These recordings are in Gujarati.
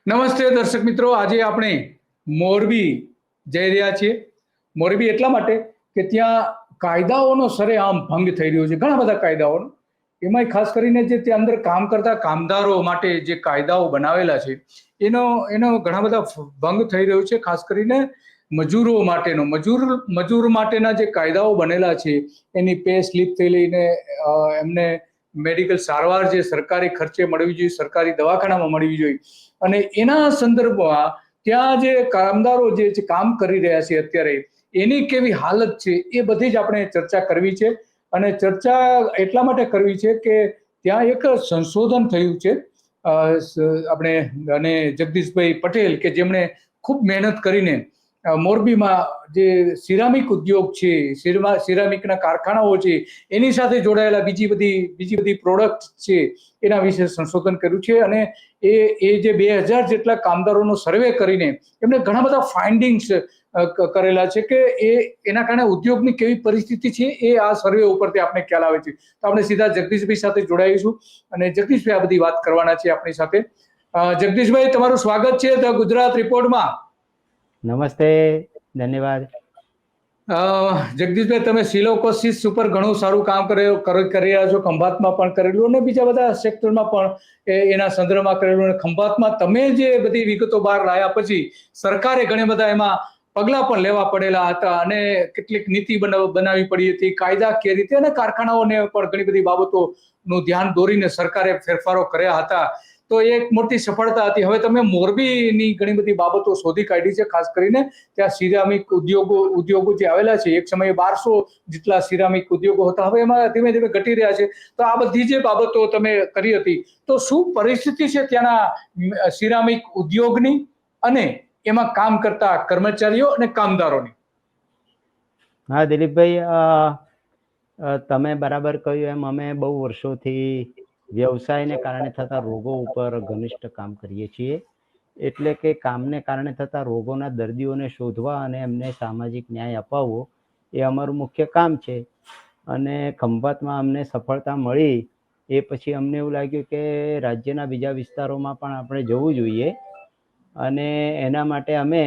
નમસ્તે દર્શક મિત્રો, આજે આપણે મોરબી જઈ રહ્યા છીએ. મોરબી એટલા માટે કે ત્યાં કાયદાઓનો સરેઆમ ભંગ થઈ રહ્યો છે, ઘણા બધા કાયદાઓનો. એમાંય ખાસ કરીને જે ત્યાં અંદર કામ કરતા કામદારો માટે જે કાયદાઓ બનાવેલા છે એનો એનો ઘણા બધા ભંગ થઈ રહ્યો છે. ખાસ કરીને મજૂરો માટેનો મજૂર માટેના જે કાયદાઓ બનેલા છે એની પે સ્લીપથી લઈને એમને મેડિકલ સારવાર જે સરકારી ખર્ચે મળવી જોઈએ, સરકારી દવાખાનામાં મળવી જોઈએ, અને એના સંદર્ભમાં ત્યાં જે કામદારો જે કામ કરી રહ્યા છે અત્યારે એની કેવી હાલત છે એ બધી જ આપણે ચર્ચા કરવી છે. અને ચર્ચા એટલા માટે કરવી છે કે ત્યાં એક સંશોધન થયું છે આપણે અને જગદીશભાઈ પટેલ કે જેમણે ખૂબ મહેનત કરીને મોરબીમાં જે સિરામિક ઉદ્યોગ છે, સિરામિકના કારખાનાઓ છે, એની સાથે જોડાયેલા બીજી બધી પ્રોડક્ટ છે એના વિશે સંશોધન કર્યું છે. અને એ જે 2000 જેટલા કામદારોનો સર્વે કરીને એમને ઘણા બધા ફાઇન્ડિંગ્સ કરેલા છે કે એના કારણે ઉદ્યોગની કેવી પરિસ્થિતિ છે એ આ સર્વે ઉપરથી આપણે ખ્યાલ આવે છે. તો આપણે સીધા જગદીશભાઈ સાથે જોડાઈશું અને જગદીશભાઈ આ બધી વાત કરવાના છે આપણી સાથે. જગદીશભાઈ, તમારું સ્વાગત છે ધ ગુજરાત રિપોર્ટમાં. નમસ્તે, ધન્યવાદ. જગદીશભાઈ, તમે સિલોકોસિસ ઉપર ઘણું સારું કામ કરી રહ્યા છો. ખંભાતમાં પણ કરેલું અને બીજા બધા સેક્ટરમાં પણ એના સંદર્ભમાં કરેલું. અને ખંભાતમાં તમે જે બધી વિગતો બહાર લાયા પછી સરકારે ઘણા બધા એમાં પગલાં પણ લેવા પડેલા હતા અને કેટલીક નીતિ બનાવવી પડી હતી, કાયદાકીય રીતે, અને કારખાનાઓને પણ ઘણી બધી બાબતોનું ધ્યાન દોરીને સરકારે ફેરફારો કર્યા હતા. તો એ એક મોટી સફળતા હતી. હવે તમે મોરબીની ઘણી બધી બાબતો શોધી કાઢી છે. ખાસ કરીને ત્યાં સિરામિક ઉદ્યોગો જે આવેલા છે, એક સમયે 1200 જેટલા સિરામિક ઉદ્યોગો હતા, હવે એમાં ધીમે ધીમે ઘટી રહ્યા છે. તો આ બધી જે બાબતો તમે કરી હતી, તો શું પરિસ્થિતિ છે ત્યાંના સિરામિક ઉદ્યોગની અને એમાં કામ કરતા કર્મચારીઓ અને કામદારોની? હા દિલીપભાઈ, તમે બરાબર કહ્યું એમ અમે બહુ વર્ષોથી વ્યવસાયને કારણે થતા રોગો ઉપર ઘનિષ્ઠ કામ કરીએ છીએ. એટલે કે કામને કારણે થતા રોગોના દર્દીઓને શોધવા અને એમને સામાજિક ન્યાય અપાવવો એ અમારું મુખ્ય કામ છે. અને ખંભાતમાં અમને સફળતા મળી એ પછી અમને એવું લાગ્યું કે રાજ્યના બીજા વિસ્તારોમાં પણ આપણે જવું જોઈએ. અને એના માટે અમે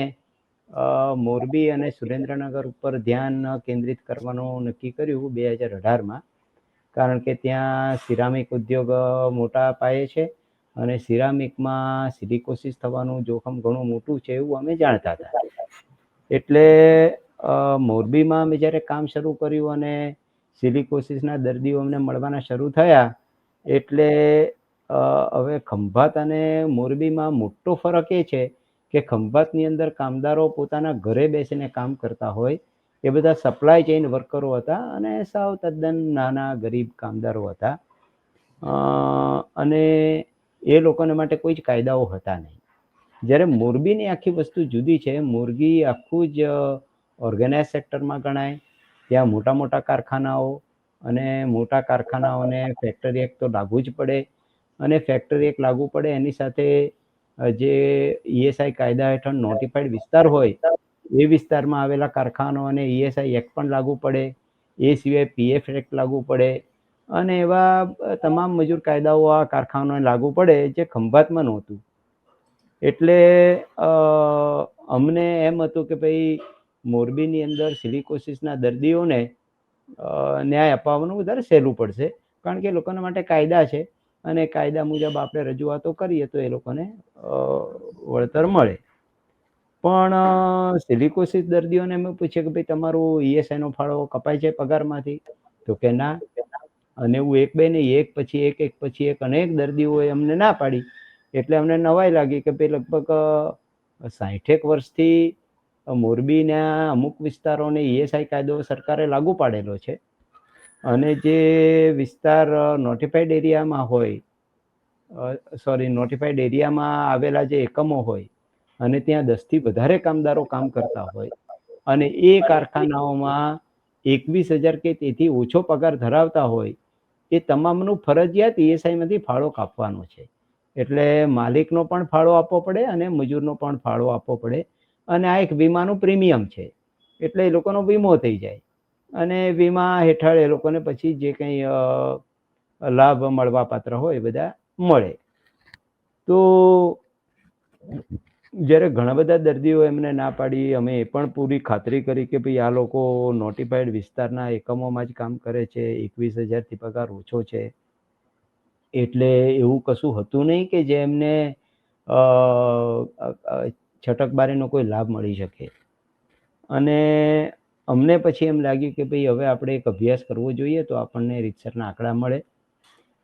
મોરબી અને સુરેન્દ્રનગર ઉપર ધ્યાન કેન્દ્રિત કરવાનું નક્કી કર્યું 2018માં. કારણ કે ત્યાં સિરામિક ઉદ્યોગ મોટા પાયે છે અને સિરામિકમાં સિલિકોસિસ થવાનું જોખમ ઘણું મોટું છે એવું અમે જાણતા હતા. એટલે મોરબીમાં અમે જ્યારે કામ શરૂ કર્યું અને સિલિકોસિસના દર્દીઓ અમને મળવાના શરૂ થયા, એટલે હવે ખંભાત અને મોરબીમાં મોટો ફરક એ છે કે ખંભાતની અંદર કામદારો પોતાના ઘરે બેસીને કામ કરતા હોય એ બધા સપ્લાય ચેઇન વર્કરો હતા અને સાવ તદ્દન નાના ગરીબ કામદારો હતા. અને એ લોકોને માટે કોઈ જ કાયદાઓ હતા નહીં. જ્યારે મોરબીની આખી વસ્તુ જુદી છે. મોરબી આખું જ ઓર્ગેનાઇઝ સેક્ટરમાં ગણાય. ત્યાં મોટા મોટા કારખાનાઓ, અને મોટા કારખાનાઓને ફેક્ટરી એક્ટ તો લાગુ જ પડે. અને ફેક્ટરી એક્ટ લાગુ પડે એની સાથે જે ઈએસઆઈ કાયદા હેઠળ નોટિફાઈડ વિસ્તાર હોય એ વિસ્તારમાં આવેલા કારખાનાઓને ઈએસઆઈ એક્ટ પણ લાગુ પડે. એ સિવાય પીએફ એક્ટ લાગુ પડે. અને એવા તમામ મજૂર કાયદાઓ આ કારખાનાઓને લાગુ પડે જે ખંભાતમાં નહોતું. એટલે અમને એમ હતું કે ભાઈ મોરબીની અંદર સિલિકોસિસના દર્દીઓને ન્યાય અપાવવાનું વધારે સહેલું પડશે, કારણ કે લોકોના માટે કાયદા છે અને કાયદા મુજબ આપણે રજૂઆતો કરીએ તો એ લોકોને વળતર મળે. પણ સિલિકોસિસ દર્દીઓને અમે પૂછીએ કે ભાઈ તમારું ઈએસઆઈનો ફાળો કપાય છે પગારમાંથી? તો કે ના. અને એવું એક બે નહીં, એક પછી એક અનેક દર્દીઓએ અમને ના પાડી. એટલે અમને નવાઈ લાગી કે ભાઈ લગભગ 60 વર્ષથી મોરબીના અમુક વિસ્તારોને ઈએસઆઈ કાયદો સરકારે લાગુ પાડેલો છે. અને જે વિસ્તાર નોટિફાઈડ એરિયામાં હોય, નોટિફાઈડ એરિયામાં આવેલા જે એકમો હોય અને ત્યાં 10થી વધારે કામદારો કામ કરતા હોય અને એ કારખાનાઓમાં 21,000 કે તેથી ઓછો પગાર ધરાવતા હોય, એ તમામનું ફરજિયાત ઈએસઆઈમાંથી ફાળો કાપવાનો છે. એટલે માલિકનો પણ ફાળો આપવો પડે અને મજૂરનો પણ ફાળો આપવો પડે. અને આ એક વીમાનું પ્રીમિયમ છે. એટલે એ લોકોનો વીમો થઈ જાય અને વીમા હેઠળ એ લોકોને પછી જે કંઈ લાભ મળવા પાત્ર હોય એ બધા મળે. તો જ્યારે ઘણા બધા દર્દીઓ એમને ના પાડી, અમે એ પણ પૂરી ખાતરી કરી કે ભાઈ આ લોકો નોટિફાઈડ વિસ્તારના એકમોમાં જ કામ કરે છે, 21,000થી પગાર ઓછો છે, એટલે એવું કશું હતું નહીં કે જે એમને અ, છટકબારીનો કોઈ લાભ મળી શકે. અને અમને પછી એમ લાગ્યું કે ભાઈ હવે આપણે એક અભ્યાસ કરવો જોઈએ તો આપણને રીતસરના આંકડા મળે.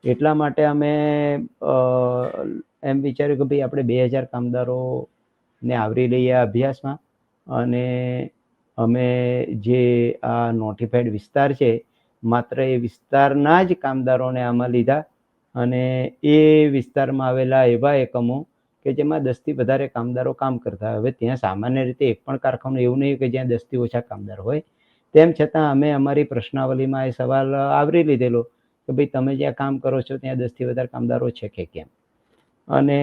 એટલા માટે અમે એમ વિચાર્યું કે ભાઈ આપણે 2000 કામદારોને આવરી લઈએ આ અભ્યાસમાં, અને અમે જે આ નોટિફાઈડ વિસ્તાર છે માત્ર એ વિસ્તારના જ કામદારોને આમાં લીધા, અને એ વિસ્તારમાં આવેલા એવા એકમો કે જેમાં 10થી વધારે કામદારો કામ કરતા. હવે ત્યાં સામાન્ય રીતે એક પણ કારખાનું એવું નહીં કે જ્યાં 10થી ઓછા કામદાર હોય. તેમ છતાં અમે અમારી પ્રશ્નાવલીમાં એ સવાલ આવરી લીધેલો કે ભાઈ તમે જ્યાં કામ કરો છો ત્યાં 10થી વધારે કામદારો છે કે કેમ. અને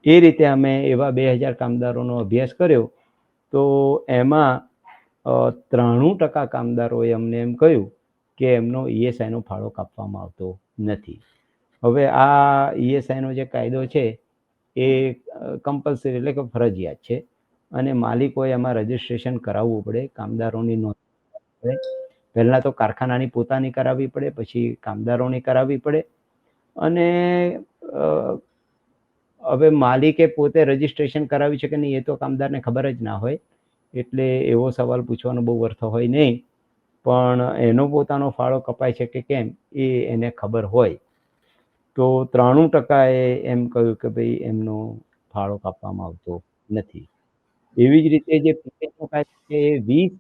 એ રીતે અમે એવા 2000 કામદારોનો અભ્યાસ કર્યો, તો એમાં 93% કામદારોએ અમને એમ કહ્યું કે એમનો ઈએસઆઈનો ફાળો કાપવામાં આવતો નથી. હવે આ ઈએસઆઈનો જે કાયદો છે એ કમ્પલસરી એટલે કે ફરજિયાત છે, અને માલિકોએ એમાં રજીસ્ટ્રેશન કરાવવું પડે, કામદારોની નોંધ પડે. પહેલાં તો કારખાનાની પોતાની કરાવવી પડે, પછી કામદારોની કરાવવી પડે. અને હવે માલિકે પોતે રજીસ્ટ્રેશન કરાવ્યું છે કે નહીં એ તો કામદારને ખબર જ ના હોય, એટલે એવો સવાલ પૂછવાનો બહુ અર્થ હોય નહીં. પણ એનો પોતાનો ફાળો કપાય છે કે કેમ એ એને ખબર હોય. તો 93%એ એમ કહ્યું કે ભાઈ એમનો ફાળો કાપવામાં આવતો નથી. એવી જ રીતે જે પીએફનો કાયદો છે એ 20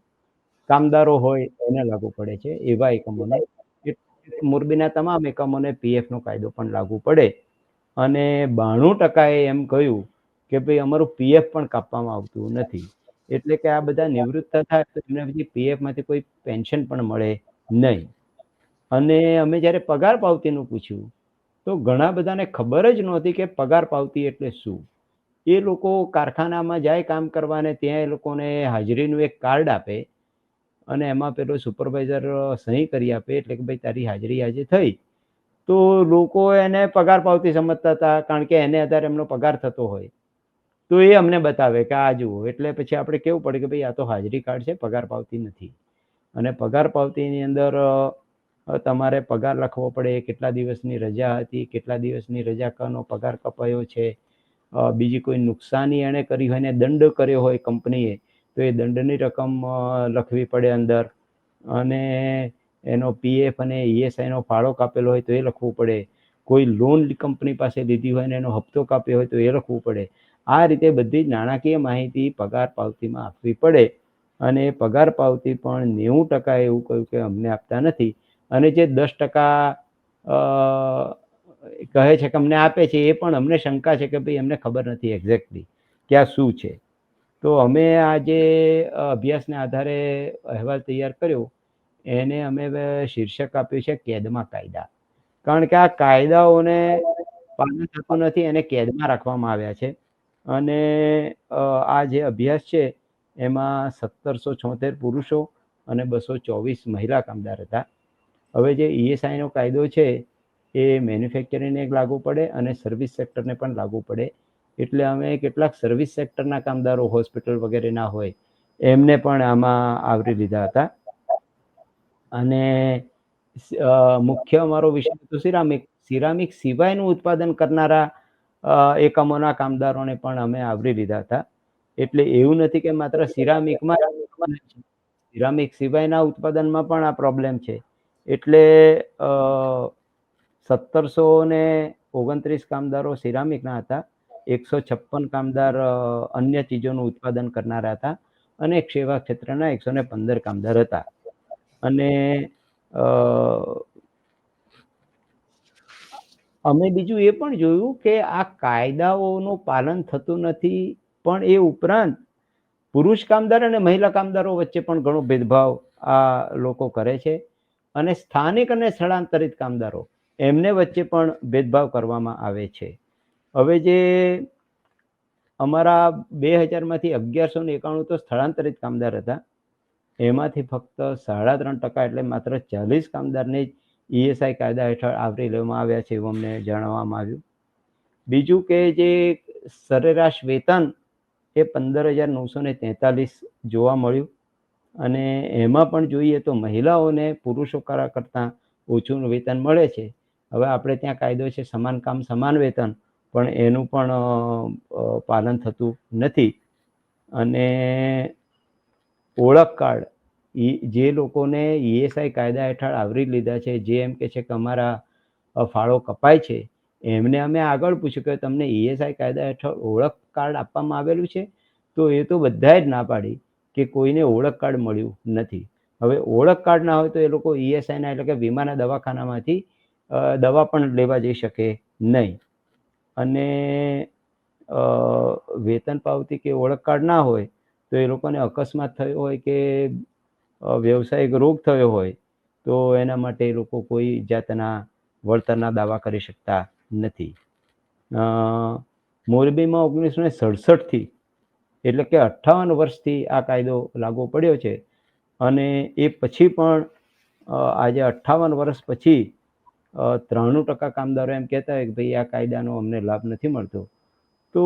કામદારો હોય એને લાગુ પડે છે, એવા એકમોને. મોરબીના તમામ એકમોને પીએફનો કાયદો પણ લાગુ પડે. અને 92%એ એમ કહ્યું કે ભાઈ અમારું પીએફ પણ કાપવામાં આવતું નથી. એટલે કે આ બધા નિવૃત્ત થાય તો એમને પછી પીએફમાંથી કોઈ પેન્શન પણ મળે નહીં. અને અમે જ્યારે પગાર પાવતીનું પૂછ્યું તો ઘણા બધાને ખબર જ નહોતી કે પગાર પાવતી એટલે શું. એ લોકો કારખાનામાં જાય કામ કરવા, અને ત્યાં એ લોકોને હાજરીનું એક કાર્ડ આપે, અને એમાં પેલો સુપરવાઇઝર સહી કરી આપે એટલે કે ભાઈ તારી હાજરી આજે થઈ. તો લોકો એને પગાર પાવતી સમજતા હતા, કારણ કે એને આધારે એમનો પગાર થતો હોય. તો એ અમને બતાવે કે આ જુઓ, એટલે પછી આપણે કેવું પડે કે ભાઈ આ તો હાજરી કાર્ડ છે, પગાર પાવતી નથી. અને પગાર પાવતીની અંદર તમારે પગાર લખવો પડે, કેટલા દિવસની રજા હતી, કેટલા દિવસની રજા કનો પગાર કપાયો છે, બીજી કોઈ નુકસાની એણે કરી હોય ને દંડ કર્યો હોય કંપનીએ તો એ દંડની રકમ લખવી પડે અંદર. અને એનો પીએફ અને ઈએસઆઈનો ફાળો કાપેલો હોય તો એ લખવું પડે. કોઈ લોન કંપની પાસે લીધી હોય ને એનો હપ્તો કાપ્યો હોય તો એ લખવું પડે. આ રીતે બધી જ નાણાકીય માહિતી પગાર પાવતીમાં આપવી પડે. અને પગાર પાવતી પણ 90% એવું કહ્યું કે અમને આપતા નથી. અને જે 10% કહે છે કે અમને આપે છે, એ પણ અમને શંકા છે કે ભાઈ એમને ખબર નથી એક્ઝેક્ટલી કે આ શું છે. તો અમે આ જે અભ્યાસને આધારે અહેવાલ તૈયાર કર્યો એને અમે શીર્ષક આપ્યું છે કેદમાં કાયદા. કારણ કે આ કાયદાઓને પાલન થતું નથી, એને કેદમાં રાખવામાં આવ્યા છે. અને આ જે અભ્યાસ છે એમાં 1776 પુરુષો અને 224 મહિલા કામદાર હતા. હવે જે ઈએસઆઈનો કાયદો છે એ મેન્યુફેક્ચરિંગને લાગુ પડે અને સર્વિસ સેક્ટરને પણ લાગુ પડે. એટલે અમે કેટલાક સર્વિસ સેક્ટરના કામદારો, હોસ્પિટલ વગેરેના હોય, એમને પણ આમાં આવરી લીધા હતા. અને મુખ્ય અમારો વિષય હતો સિરામિક સિવાયનું ઉત્પાદન કરનારા એકમોના કામદારોને પણ અમે આવરી લીધા હતા. એટલે એવું નથી કે માત્ર સિરામિક સિવાયના ઉત્પાદનમાં પણ આ પ્રોબ્લેમ છે. એટલે 1729 કામદારો સિરામિકના હતા, 156 કામદાર અન્ય ચીજોનું ઉત્પાદન કરનારા હતા, અને સેવા ક્ષેત્રના 115 કામદાર હતા. અને અમે બીજું એ પણ જોયું કે આ કાયદાઓનું પાલન થતું નથી, પણ એ ઉપરાંત પુરુષ કામદાર અને મહિલા કામદારો વચ્ચે પણ ઘણો ભેદભાવ આ લોકો કરે છે. અને સ્થાનિક અને સ્થળાંતરિત કામદારો એમને વચ્ચે પણ ભેદભાવ કરવામાં આવે છે. હવે જે અમારા 2000માંથી 1191 તો સ્થળાંતરિત કામદાર હતા, એમાંથી ફક્ત 3.5% એટલે માત્ર 40 કામદારને જ ઈએસઆઈ કાયદા હેઠળ આવરી લેવામાં આવ્યા છે એવું અમને જાણવામાં આવ્યું. બીજું કે જે સરેરાશ વેતન એ 15,943 જોવા મળ્યું, અને એમાં પણ જોઈએ તો મહિલાઓને પુરુષો કરતાં ઓછું વેતન મળે છે. હવે આપણે ત્યાં કાયદો છે સમાન કામ સમાન વેતન, પણ એનું પણ પાલન થતું નથી. અને ઓળખ કાર્ડ, જે લોકોને ESI કાયદા હેઠળ આવરી લીધા છે, જે એમ કે છે કે અમારા ફાળો કપાય છે, એમને અમે આગળ પૂછ્યું કે તમને ESI કાયદા હેઠળ ઓળખ કાર્ડ આપવામાં આવેલું છે? તો એ તો બધાએ જ ના પાડી કે કોઈને ઓળખ કાર્ડ મળ્યું નથી. હવે ઓળખ કાર્ડ ના હોય તો એ લોકો ESI ના એટલે કે વીમાના દવાખાનામાંથી દવા પણ લેવા જઈ શકે નહીં. અને વેતન પાવતી કે ઓળખ કાર્ડ ના હોય તો એ લોકોને અકસ્માત થયો હોય કે વ્યવસાયિક રોગ થયો હોય તો એના માટે એ લોકો કોઈ જાતના વળતરના દાવા કરી શકતા નથી. મોરબીમાં 1967થી એટલે કે 58 વર્ષથી આ કાયદો લાગુ પડ્યો છે, અને એ પછી પણ આજે 58 વર્ષ પછી 93% કામદારો એમ કહેતા હોય કે ભાઈ આ કાયદાનો અમને લાભ નથી મળતો. તો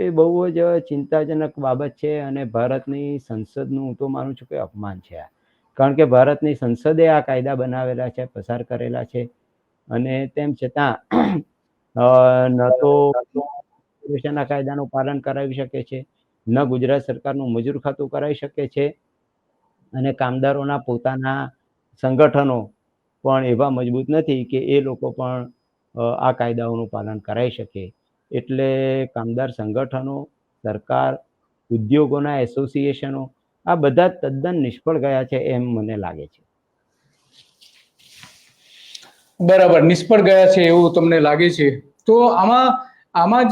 એ બહુ જ ચિંતાજનક બાબત છે, અને ભારતની સંસદનું હું તો માનું છું કે અપમાન છે આ. કારણ કે ભારતની સંસદે આ કાયદા બનાવેલા છે, પસાર કરેલા છે, અને તેમ છતાં ન તો આ કાયદાનું પાલન કરાવી શકે છે, ન ગુજરાત સરકારનું મજૂર ખાતું કરાવી શકે છે, અને કામદારોના પોતાના સંગઠનો પણ એવા મજબૂત નથી કે એ લોકો પણ આ કાયદાઓનું પાલન કરાવી શકે. એટલે કામદાર સંગઠનો, સરકાર, ઉદ્યોગોના એસોસિએશનો આ બધા તદ્દન નિષ્ફળ ગયા છે એમ મને લાગે છે. બરાબર, નિષ્ફળ ગયા છે એવું તમને લાગે છે. તો આમાં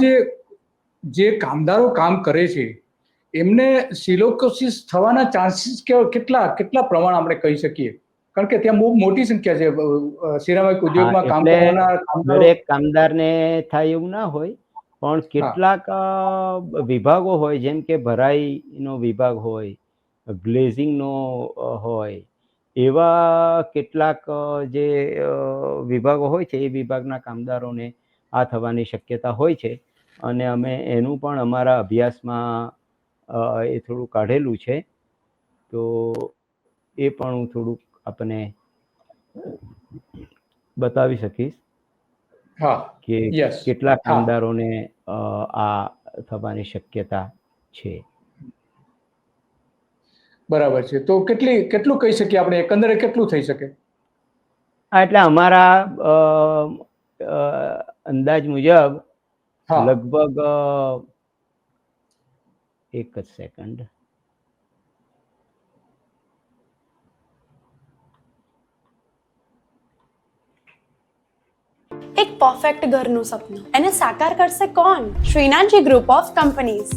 જે કામદારો કામ કરે છે એમને સિલોકોસિસ થવાના ચાન્સીસ કેટલા પ્રમાણ આપણે કહી શકીએ? કારણ કે ત્યાં બહુ મોટી સંખ્યા છે સિરામિક ઉદ્યોગમાં કામ કરવાના કામદારો. દરેક કામદારને થાય એવું ના હોય, પણ કેટલાક વિભાગો હોય, જેમ કે ભરાઈનો વિભાગ હોય, ગ્લેઝિંગનો હોય, એવા કેટલાક જે વિભાગો હોય છે એ વિભાગના કામદારોને આ થવાની શક્યતા હોય છે, અને અમે એનું પણ અમારા અભ્યાસમાં એ થોડું કાઢેલું છે. તો એ પણ હું થોડુંક આપને બતાવી શકીશ કે કેટલા કામદારોને આ થવાની શક્યતા છે. બરાબર છે. તો કેટલું કહી શકીએ આપણે, એકંદરે કેટલું થઈ શકે? એટલે અમારા અંદાજ મુજબ લગભગ, એક જ સેકન્ડ, એક પરફેક્ટ ઘરનું સપનું એને સાકાર કરશે કોણ? Shrinathji group of companies.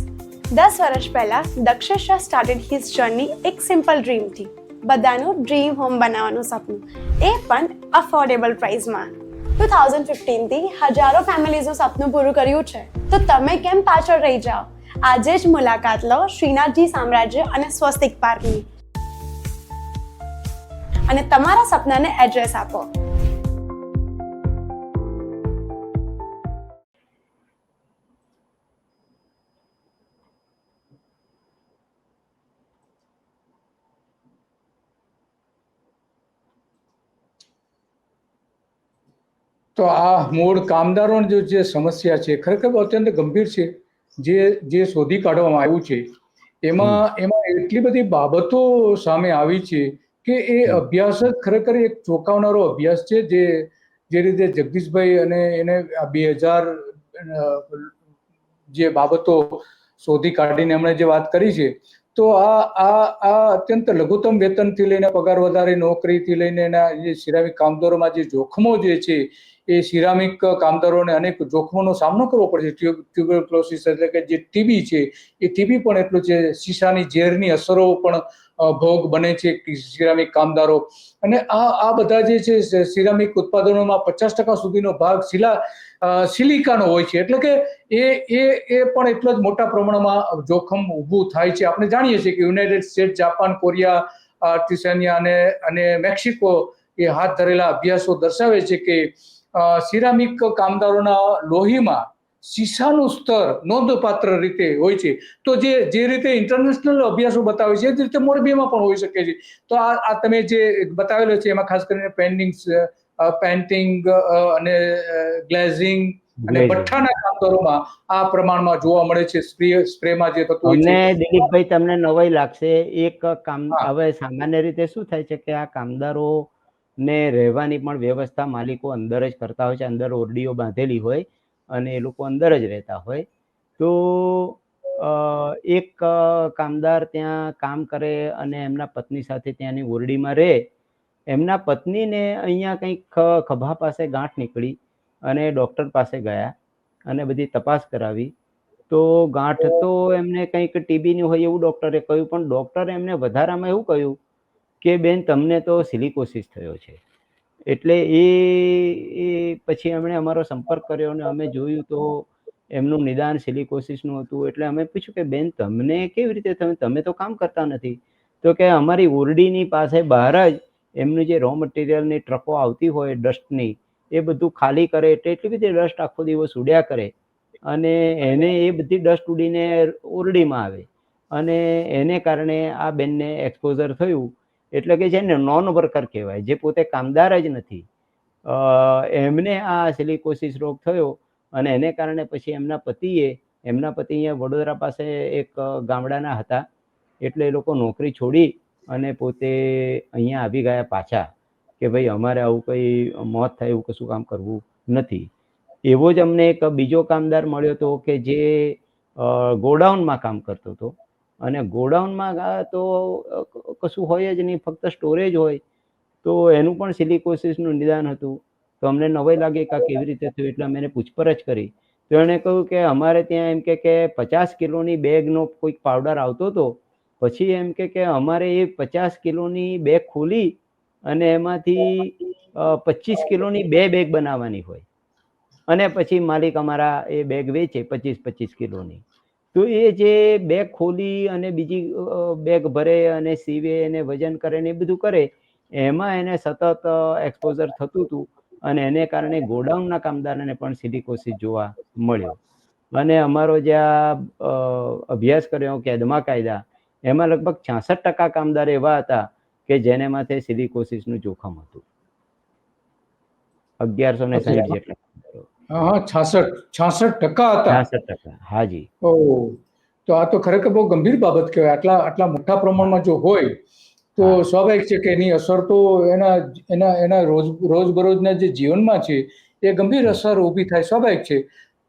10 વર્ષ પહેલા Dakshesh Shah started his journey એક સિમ્પલ ડ્રીમથી. બધાનું ડ્રીમ હોમ બનાવવાનું સપનું, એ પણ અફોર્ડેબલ પ્રાઇસમાં. 2015થી હજારો ફેમિલીઝનું સપનું પૂરું કર્યું છે, તો તમે કેમ પાછળ રહી જાઓ? આજે જ મુલાકાત લો શ્રીનાથજી સામ્રાજ્ય અને સ્વસ્તિક પાર્કની, અને તમારા સપનાને એડ્રેસ આપો. તો આ મૂળ કામદારોની જે સમસ્યા છે ખરેખર અત્યંત ગંભીર છે. જે શોધી કાઢવામાં આવ્યું છે એમાં એટલી બધી બાબતો સામે આવી છે કે એ અભ્યાસ જ ખરેખર એક ચોંકાવનારો અભ્યાસ છે. જે રીતે જગદીશભાઈ અને એને 2000 જે બાબતો શોધી કાઢીને એમણે જે વાત કરી છે, તો આ અત્યંત લઘુત્તમ વેતનથી લઈને પગાર વધારે નોકરીથી લઈને એના જે સિરામિક કામદારોમાં જે જોખમો જે છે એ સિરામિક કામદારોને અનેક જોખમોનો સામનો કરવો પડે છે. ટ્યુબરક્લોસિસ એટલે કે જે ટીબી છે એ ટીબી પણ એટલું છે. શીશાની ઝેરની અસરો પણ ભોગ બને છે સિરામિક કામદારો. અને આ બધા જે છે સિરામિક ઉત્પાદનોમાં 50% સુધીનો ભાગ સિલિકાનો હોય છે. એટલે કે એ પણ એટલો જ મોટા પ્રમાણમાં જોખમ ઊભું થાય છે. આપણે જાણીએ છીએ કે યુનાઇટેડ સ્ટેટ, જાપાન, કોરિયા, આર્ટિસેનિયા અને મેક્સિકો એ હાથ ધરેલા અભ્યાસો દર્શાવે છે કે સિરામિક કામદારોના લોહીમાં શીશાનું સ્તર નોંધપાત્ર રીતે હોય છે. તો જે રીતે ઇન્ટરનેશનલ અભ્યાસો બતાવે છે એ જ રીતે મોરબીમાં પણ હોઈ શકે છે. તો આ તમે જે બતાવેલો છે એમાં ખાસ કરીને પેન્ટિંગ અને ગ્લેઝિંગ અને ભઠ્ઠાના કામદારોમાં આ પ્રમાણમાં જોવા મળે છે. સ્પ્રેમાં જે થતું હોય છે. અમને દિલીપભાઈ તમને નવાઈ લાગશે, એક કામ હા. હવે સામાન્ય રીતે શું થાય છે કે આ કામદારો ને રહેવાની પણ વ્યવસ્થા માલિકો અંદર જ કરતા હોય છે, અંદર ઓરડીઓ બાંધેલી હોય અને એ લોકો અંદર જ રહેતા હોય. તો એક કામદાર ત્યાં કામ કરે અને એમના પત્ની સાથે ત્યાંની ઓરડીમાં રહે. એમના પત્નીને અહીંયા કંઈક ખભા પાસે ગાંઠ નીકળી અને ડૉક્ટર પાસે ગયા અને બધી તપાસ કરાવી. તો ગાંઠ તો એમને કંઈક ટીબીની હોય એવું ડૉક્ટરે કહ્યું, પણ ડૉક્ટરે એમને વધારામાં એવું કહ્યું કે બેન તમને તો સિલિકોસિસ થયો છે. એટલે એ પછી એમણે અમારો સંપર્ક કર્યો અને અમે જોયું તો એમનું નિદાન સિલિકોસિસનું હતું. એટલે અમે પૂછ્યું કે બેન તમને કેવી રીતે થયું, તમે તો કામ કરતા નથી. તો કે અમારી ઓરડીની પાસે બહાર જ એમનું જે રો મટીરિયલની ટ્રકો આવતી હોય ડસ્ટની, એ બધું ખાલી કરે એટલે એટલી બધી ડસ્ટ આખો દિવસ ઉડ્યા કરે અને એને એ બધી ડસ્ટ ઉડીને ઓરડીમાં આવે અને એને કારણે આ બેનને એક્સપોઝર થયું. એટલે કે જેને નોન વર્કર કહેવાય, જે પોતે કામદાર જ નથી, એમને આ સિલિકોસિસ રોગ થયો અને એને કારણે પછી એમના પતિ અહીંયા વડોદરા પાસે એક ગામડાના હતા, એટલે એ લોકો નોકરી છોડી અને પોતે અહીંયા આવી ગયા પાછા કે ભાઈ અમારે આવું કંઈ મોત થાય એવું કશું કામ કરવું નથી. એવો જ અમને એક બીજો કામદાર મળ્યો હતો કે જે ગોડાઉનમાં કામ કરતો હતો અને ગોડાઉનમાં તો કશું હોય જ નહીં, ફક્ત સ્ટોરેજ હોય. તો એનું પણ સિલિકોસિસનું નિદાન હતું. તો અમને નવાઈ લાગી કે કેવી રીતે થયું, એટલે અમે એને પૂછપરછ કરી. તો એણે કહ્યું કે અમારે ત્યાં એમ કે 50 કિલોની બેગનો કોઈક પાવડર આવતો હતો. પછી એમ કે અમારે એ 50 કિલોની બેગ ખોલી અને એમાંથી 25 કિલોની બેગ બનાવવાની હોય અને પછી માલિક અમારા એ બેગ વેચે 25 કિલોની. તો એ જે બેગ ખોલી અને બીજી બેગ ભરે અને સીવે અને વજન કરે ને એ બધું કરે, એમાં એને સતત એક્સપોઝર થતું હતું અને એને કારણે ગોડાઉનના કામદારને પણ સિલિકોસિસ જોવા મળ્યો. અને અમારો જે આ અભ્યાસ કર્યો કેદમા કાયદા, એમાં લગભગ 66% કામદાર એવા હતા કે જેને માથે સિલિકોસિસનું જોખમ હતું. 1160 જેટલા. હા, 66% હતા. 66%, હાજી. ઓહ, તો આ તો ખરેખર બહુ ગંભીર બાબત કહેવાય. આટલા મોટા પ્રમાણમાં જો હોય તો સ્વાભાવિક છે કે એની અસર તો એના રોજબરોજના જે જીવનમાં છે એ ગંભીર અસર ઊભી થાય, સ્વાભાવિક છે.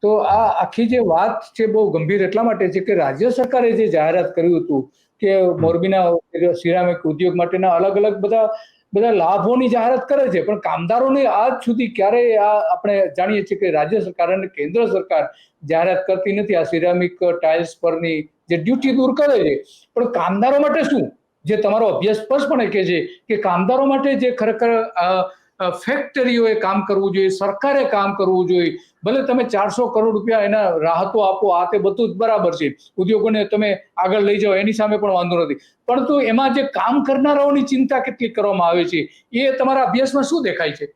તો આ આખી જે વાત છે બહુ ગંભીર એટલા માટે છે કે રાજ્ય સરકારે જે જાહેરાત કર્યું હતું કે મોરબીના સિરામિક ઉદ્યોગ માટેના અલગ અલગ બધા લાભોની જાહેરાત કરે છે, પણ કામદારોને આજ સુધી ક્યારેય આપણે જાણીએ છીએ કે રાજ્ય સરકાર અને કેન્દ્ર સરકાર જાહેરાત કરતી નથી. આ સિરામિક ટાઇલ્સ પરની જે ડ્યુટી દૂર કરે છે, પણ કામદારો માટે શું, જે તમારો અભ્યાસ સ્પષ્ટપણે કહે છે કે કામદારો માટે જે ખરેખર ફેક્ટરીઓએ કામ કરવું જોઈએ, સરકારે કામ કરવું જોઈએ. ભલે તમે 400 કરોડ રૂપિયા એના રાહતો આપો, આ તે બધું જ બરાબર છે, ઉદ્યોગોને તમે આગળ લઈ જાઓ એની સામે પણ વાંધો નથી, પરંતુ એમાં જે કામ કરનારાઓની ચિંતા કેટલી કરવામાં આવે છે એ તમારા અભ્યાસમાં શું દેખાય છે?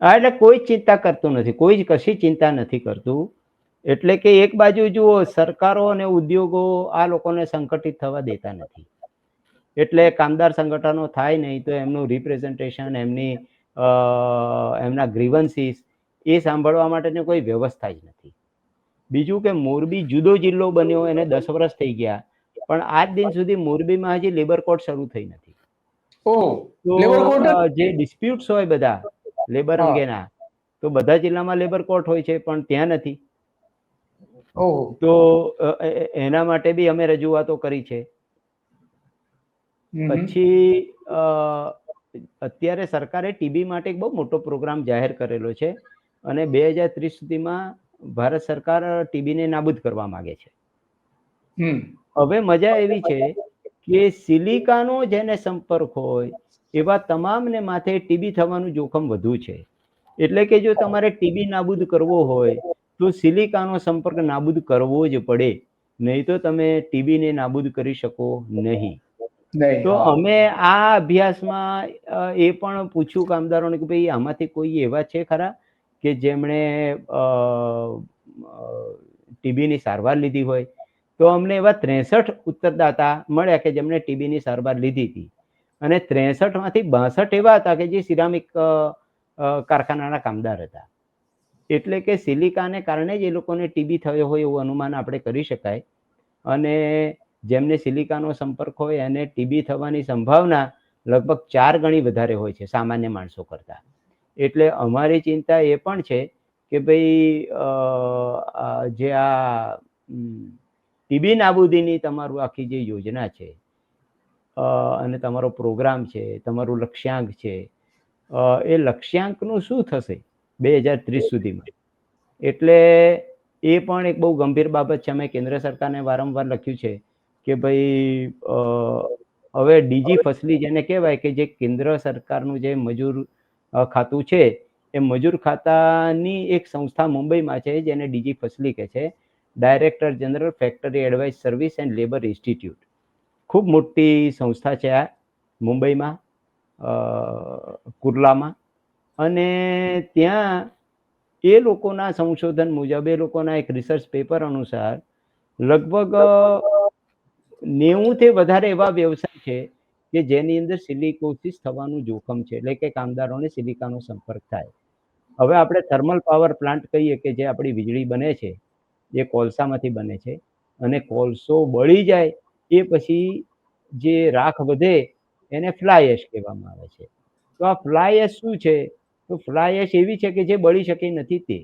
હા, એટલે કોઈ જ ચિંતા કરતું નથી, કોઈ જ કશી ચિંતા નથી કરતું. એટલે કે એક બાજુ જુઓ, સરકારો અને ઉદ્યોગો આ લોકોને સંગઠિત થવા દેતા નથી. એટલે કામદાર સંગઠનો થાય નહીં તો એમનું રિપ્રેઝન્ટેશન, એમના ગ્રીવન્સીસ એ સાંભળવા માટેની કોઈ વ્યવસ્થા જ નથી. બીજું કે મોરબી જુદો જિલ્લો બન્યો એને 10 વર્ષ થઈ ગયા, પણ આજ દિન સુધી મોરબીમાં હજી લેબર કોર્ટ શરૂ થઈ નથી. તો જે ડિસ્પ્યુટ્સ હોય બધા લેબર અંગેના, તો બધા જિલ્લામાં લેબર કોર્ટ હોય છે પણ ત્યાં નથી. તો એના માટે બી અમે રજૂઆતો કરી છે. પછી અત્યારે સરકારે ટીબી માટે એક બહુ મોટો પ્રોગ્રામ જાહેર કરેલો છે અને 2030 સુધીમાં ભારત સરકાર ટીબીને નાબૂદ કરવા માંગે છે. હવે મજા એવી છે કે સિલિકાનો જેને સંપર્ક હોય એવા તમામને માથે ટીબી થવાનું જોખમ વધુ છે. એટલે કે જો તમારે ટીબી નાબૂદ કરવો હોય તો સિલિકાનો સંપર્ક નાબૂદ કરવો જ પડે, નહીં તો તમે ટીબીને નાબૂદ કરી શકો નહીં. તો અમે આ અભ્યાસમાં એ પણ પૂછ્યું કામદારોને કે ભાઈ આમાંથી કોઈ એવા છે ખરા કે જેમણે ટીબીની સારવાર લીધી હોય, તો અમને એવા 63 ઉત્તરદાતા મળ્યા કે જેમણે ટીબીની સારવાર લીધી હતી, અને 63માંથી 62 એવા હતા કે જે સિરામિક કારખાનાના કામદાર હતા. એટલે કે સિલિકાને કારણે જ એ લોકોને ટીબી થયો હોય એવું અનુમાન આપણે કરી શકાય. અને જેમને સિલિકાનો સંપર્ક હોય એને ટીબી થવાની સંભાવના લગભગ 4 ગણી વધારે હોય છે સામાન્ય માણસો કરતાં. એટલે અમારી ચિંતા એ પણ છે કે ભાઈ જે આ ટીબી નાબૂદીની તમારું આખી જે યોજના છે અને તમારો પ્રોગ્રામ છે, તમારું લક્ષ્યાંક છે, એ લક્ષ્યાંકનું શું થશે 2030 સુધીમાં. એટલે એ પણ એક બહુ ગંભીર બાબત છે. અમે કેન્દ્ર સરકારને વારંવાર લખ્યું છે કે ભાઈ હવે ડીજી ફસલી જેને કહેવાય કે જે કેન્દ્ર સરકારનું જે મજૂર ખાતું છે, એ મજૂર ખાતાની એક સંસ્થા મુંબઈમાં છે જેને ડીજી ફસલી કહે છે, director general factory advice service and labour institute. ખૂબ મોટી સંસ્થા છે આ મુંબઈમાં, કુર્લામાં. અને ત્યાં એ લોકોના સંશોધન મુજબ, એ લોકોના એક રિસર્ચ પેપર અનુસાર લગભગ 90 થી વધારે એવા વ્યવસાય છે કે જેની અંદર સિલિકોસિસ થવાનું જોખમ છે, એટલે કે કામદારોને સિલિકાનો સંપર્ક થાય. હવે આપણે થર્મલ પાવર પ્લાન્ટ કહીએ કે જે આપણી વીજળી બને છે એ કોલસામાંથી બને છે, અને કોલસો બળી જાય એ પછી જે રાખ વધે એને ફ્લાય એશ કહેવામાં આવે છે. તો આ ફ્લાય એશ શું છે? તો ફ્લાય એશ એવી છે કે જે બળી શકી નથી તે.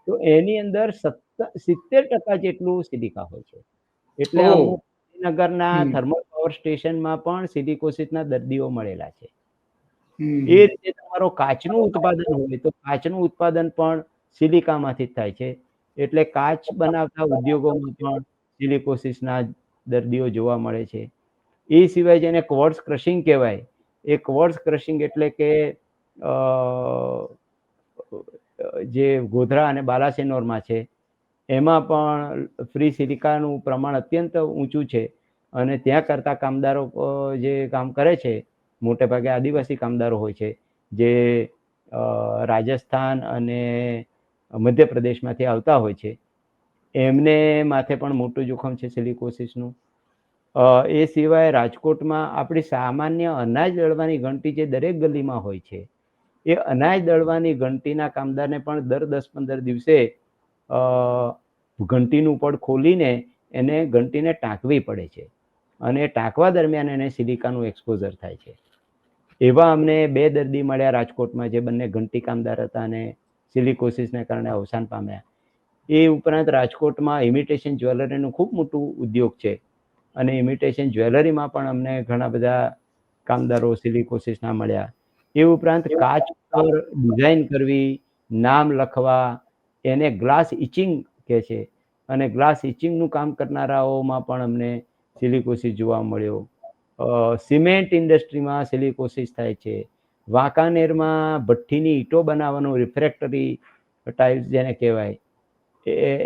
તો એની અંદર 70% જેટલું સિલિકા હોય છે. એટલે અમુક શ્રીનગરના થર્મલ પાવર સ્ટેશનમાં પણ સિલિકોસિસના દર્દીઓ મળેલા છે. એ રીતે તમારો કાચનું ઉત્પાદન હોય તો કાચનું ઉત્પાદન પણ સિલિકામાંથી જ થાય છે. એટલે કાચ બનાવતા ઉદ્યોગોમાં પણ સિલિકોસિસના દર્દીઓ જોવા મળે છે. એ સિવાય જેને ક્વોર્ટ્ઝ ક્રશિંગ કહેવાય, એ ક્વોર્ટ્ઝ ક્રશિંગ એટલે કે જે ગોધરા અને બાલાસિનોરમાં છે એમાં પણ ફ્રી સિલિકાનું પ્રમાણ અત્યંત ઊંચું છે. અને ત્યાં કરતા કામદારો જે કામ કરે છે મોટે ભાગે આદિવાસી કામદારો હોય છે, જે રાજસ્થાન અને મધ્યપ્રદેશમાંથી આવતા હોય છે, એમને માથે પણ મોટું જોખમ છે સિલિકોસિસનું. એ સિવાય રાજકોટમાં આપણી સામાન્ય અનાજ દળવાની ઘંટી જે દરેક ગલીમાં હોય છે, એ અનાજ દળવાની ઘંટીના કામદારને પણ દર 10-15 દિવસે ઘંટીનું પડ ખોલીને એને ઘંટીને ટાંકવી પડે છે, અને ટાંકવા દરમિયાન એને સિલિકાનું એક્સપોઝર થાય છે. એવા અમને 2 દર્દી મળ્યા રાજકોટમાં, જે બંને ઘંટી કામદાર હતા અને સિલિકોસિસને કારણે અવસાન પામ્યા. એ ઉપરાંત રાજકોટમાં ઇમિટેશન જ્વેલરીનું ખૂબ મોટું ઉદ્યોગ છે, અને ઇમિટેશન જ્વેલરીમાં પણ અમને ઘણા બધા કામદારો સિલિકોસિસના મળ્યા. એ ઉપરાંત કાચ પર ડિઝાઇન કરવી, નામ લખવા, એને ગ્લાસ ઇચિંગ કહે છે, અને ગ્લાસ ઇચિંગનું કામ કરનારાઓમાં પણ અમને સિલિકોસિસ જોવા મળ્યો. સિમેન્ટ ઇન્ડસ્ટ્રીમાં સિલિકોસિસ થાય છે. વાંકાનેરમાં ભઠ્ઠીની ઈંટો બનાવવાનું રિફ્રેક્ટરી ટાઇલ્સ જેને કહેવાય,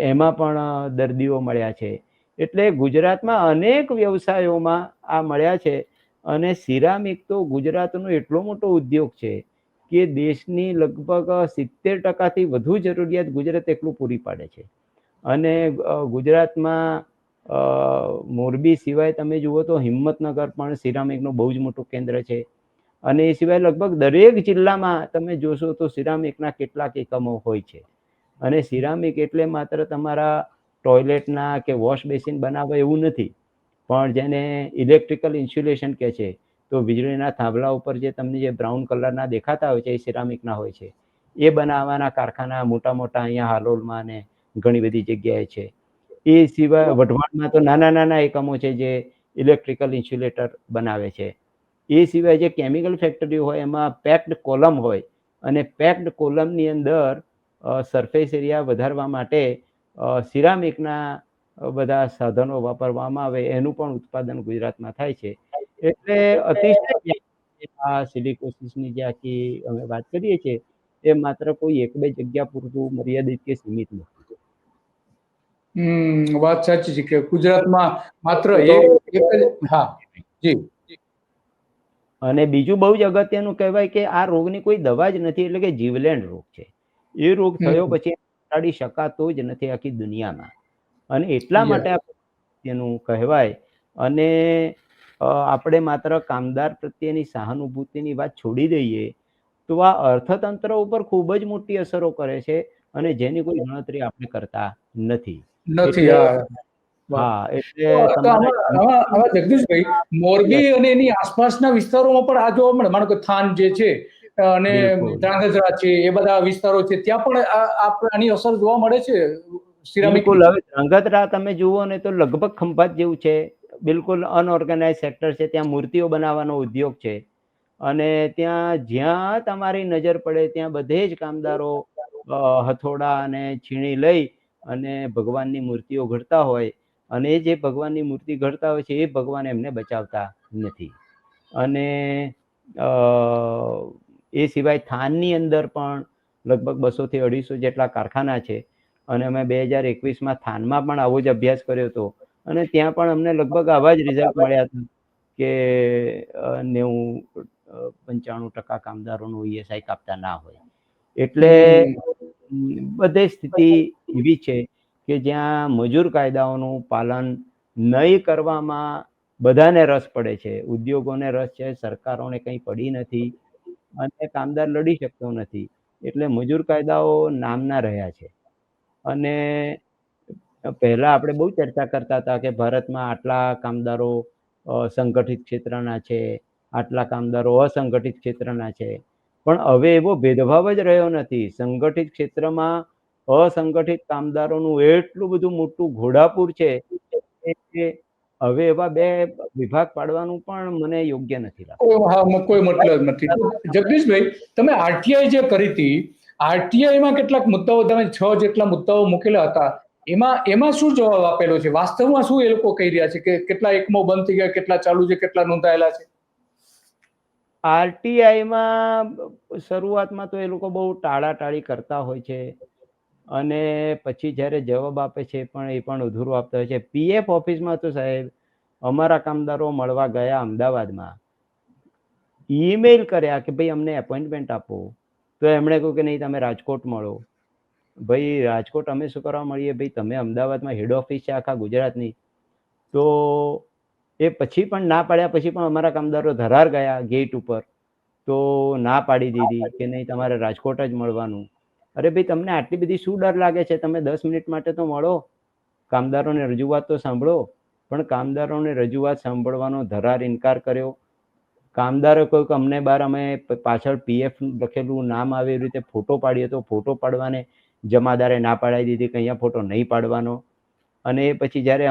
એમાં પણ દર્દીઓ મળ્યા છે. એટલે ગુજરાતમાં અનેક વ્યવસાયોમાં આ મળ્યા છે. અને સિરામિક તો ગુજરાતનો એટલો મોટો ઉદ્યોગ છે કે દેશની લગભગ 70%થી વધુ જરૂરિયાત ગુજરાત એકલું પૂરી પાડે છે. અને ગુજરાતમાં મોરબી સિવાય તમે જુઓ તો હિંમતનગર પણ સિરામિકનું બહુ જ મોટું કેન્દ્ર છે. અને એ સિવાય લગભગ દરેક જિલ્લામાં તમે જોશો તો સિરામિકના કેટલાક એકમો હોય છે. અને સિરામિક એટલે માત્ર તમારા ટોયલેટના કે વોશ બેસિન બનાવે એવું નથી, પણ જેને ઇલેક્ટ્રિકલ ઇન્સ્યુલેશન કહે છે. તો વીજળીના થાંભલા ઉપર જે તમને જે બ્રાઉન કલરના દેખાતા હોય છે એ સિરામિકના હોય છે. એ બનાવવાના કારખાના મોટા મોટા અહીંયા હાલોલમાં ને ઘણી બધી જગ્યાએ છે. એ સિવાય વઢવાણમાં તો નાના નાના એકમો છે જે ઇલેક્ટ્રિકલ ઇન્સ્યુલેટર બનાવે છે. એ સિવાય જે કેમિકલ ફેક્ટરી હોય એમાં પેક્ડ કોલમ હોય, અને પેક્ડ કોલમની અંદર સરફેસ એરિયા વધારવા માટે સિરામિકના બધા સાધનો વાપરવામાં આવે, એનું પણ ઉત્પાદન ગુજરાતમાં થાય છે. એટલે અતિશય આ સિલિકોસિસની જે આખી અમે વાત કરીએ છીએ એ માત્ર કોઈ 1-2 જગ્યા પૂરતું મર્યાદિત કે સીમિત નથી. વાત સાચી છે કે ગુજરાતમાં માત્ર એક જ. હા જી. અને બીજું બહુ જ અગત્યનું કહેવાય કે આ રોગની કોઈ દવા જ નથી, એટલે કે જીવલેણ રોગ છે. એ રોગ થયો પછી ઘટાડી શકાતો જ નથી આખી દુનિયામાં. અને એટલા Yeah. માટે તેનું કહેવાય. અને આપણે માત્ર કામદાર પ્રત્યેની સહાનુભૂતિની વાત છોડી દઈએ તો આ અર્થતંત્ર ઉપર ખૂબ જ મોટી અસરો કરે છે અને જેની કોઈ ગણતરી આપણે કરતા નથી. નથી. એટલે હા. વાહ. હા, એટલે તો તમારા આમાં જગદીશભાઈ, મોરબી અને એની આસપાસના વિસ્તારોમાં પણ આ જોવા મળે. માનો કે થાન જે છે અને બિલકુલ ધ્રાંગધ્રા છે, એ બધા વિસ્તારો છે, ત્યાં પણ આની અસર જોવા મળે છે સિરામિકની. બિલકુલ. હવે ધ્રાંગધ્રા તમે જુઓ ને તો લગભગ ખંભાત જેવું છે. બિલકુલ અનઓર્ગેનાઇઝ સેક્ટર છે. ત્યાં મૂર્તિઓ બનાવવાનો ઉદ્યોગ છે અને ત્યાં જ્યાં તમારી નજર પડે ત્યાં બધે જ કામદારો હથોડા અને છીણી લઈ અને ભગવાનની મૂર્તિઓ ઘડતા હોય અને જે ભગવાનની મૂર્તિ ઘડતા હોય છે એ ભગવાન એમને બચાવતા નથી. અને એ સિવાય થાનની અંદર પણ લગભગ 200 થી 250 જેટલા કારખાના છે અને અમે 2021માં થાનમાં પણ આવો જ અભ્યાસ કર્યો હતો અને ત્યાં પણ અમને લગભગ આવા જ રિઝલ્ટ મળ્યા હતા કે 90-95% કામદારોનું ઈએસઆઈ કાપતા ના હોય. એટલે બધે સ્થિતિ એવી છે કે જ્યાં મજૂર કાયદાઓનું પાલન નહીં કરવામાં બધાને રસ પડે છે. ઉદ્યોગોને રસ છે, સરકારોને કંઈ પડી નથી અને કામદાર લડી શકતો નથી. એટલે મજૂર કાયદાઓ નામના રહ્યા છે. અને પહેલા આપણે બહુ ચર્ચા કરતા હતા કે ભારતમાં આટલા કામદારો સંગઠિત ક્ષેત્રના છે, આટલા કામદારો અસંગઠિત ક્ષેત્રના છે. પણ હવે એવો ભેદભાવ જ રહ્યો નથી. સંગઠિત ક્ષેત્રમાં અસંગઠિત કામદારોનું એટલું બધું મોટું ઘોડાપૂર છે કે હવે એવા બે વિભાગ પાડવાનું પણ મને યોગ્ય નથી લાગતું. કોઈ મતલબ નથી. જગદીશભાઈ, તમે આરટીઆઈ જે કરી હતી, આરટીઆઈમાં કેટલાક મુદ્દાઓ, તમે 6 જેટલા મુદ્દાઓ મૂકેલા હતા, એમાં શું જવાબ આપેલો છે? વાસ્તવમાં શું એ લોકો કહી રહ્યા છે કે કેટલા એકમો બંધ થઈ ગયા, કેટલા ચાલુ છે, કેટલા નોંધાયેલા છે? આરટીઆઈમાં શરૂઆતમાં તો એ લોકો બહુ ટાળાટાળી કરતા હોય છે અને પછી જ્યારે જવાબ આપે છે પણ એ પણ અધૂરો આપતા હોય છે. પીએફ ઓફિસમાં તો સાહેબ અમારા કામદારો મળવા ગયા અમદાવાદમાં, ઈમેલ કર્યા કે ભાઈ અમને એપોઇન્ટમેન્ટ આપો, તો એમણે કહ્યું કે નહીં, તમે રાજકોટ મળો. ભાઈ રાજકોટ અમે શું કરવા મળીએ? ભાઈ તમે અમદાવાદમાં હેડ ઓફિસ છે આખા ગુજરાતની. તો એ પછી પણ ના પાડ્યા પછી પણ અમારા કામદારો ધરાર ગયા ગેટ ઉપર, તો ના પાડી દીધી કે નહીં, તમારે રાજકોટ જ મળવાનું. અરે ભાઈ, તમને આટલી બધી શું ડર લાગે છે? તમે 10 મિનિટ માટે તો મળો, કામદારોને રજૂઆત તો સાંભળો. પણ કામદારોને રજૂઆત સાંભળવાનો ધરાર ઇનકાર કર્યો. કામદારો કહ્યું કે અમને બાર અમે પાછળ પીએફ લખેલું નામ આવે એવી રીતે ફોટો પાડીએ, તો ફોટો પાડવાને જમાદારે ના પાડી દીધી કે અહીંયા ફોટો નહીં પાડવાનો. અને એ પછી જ્યારે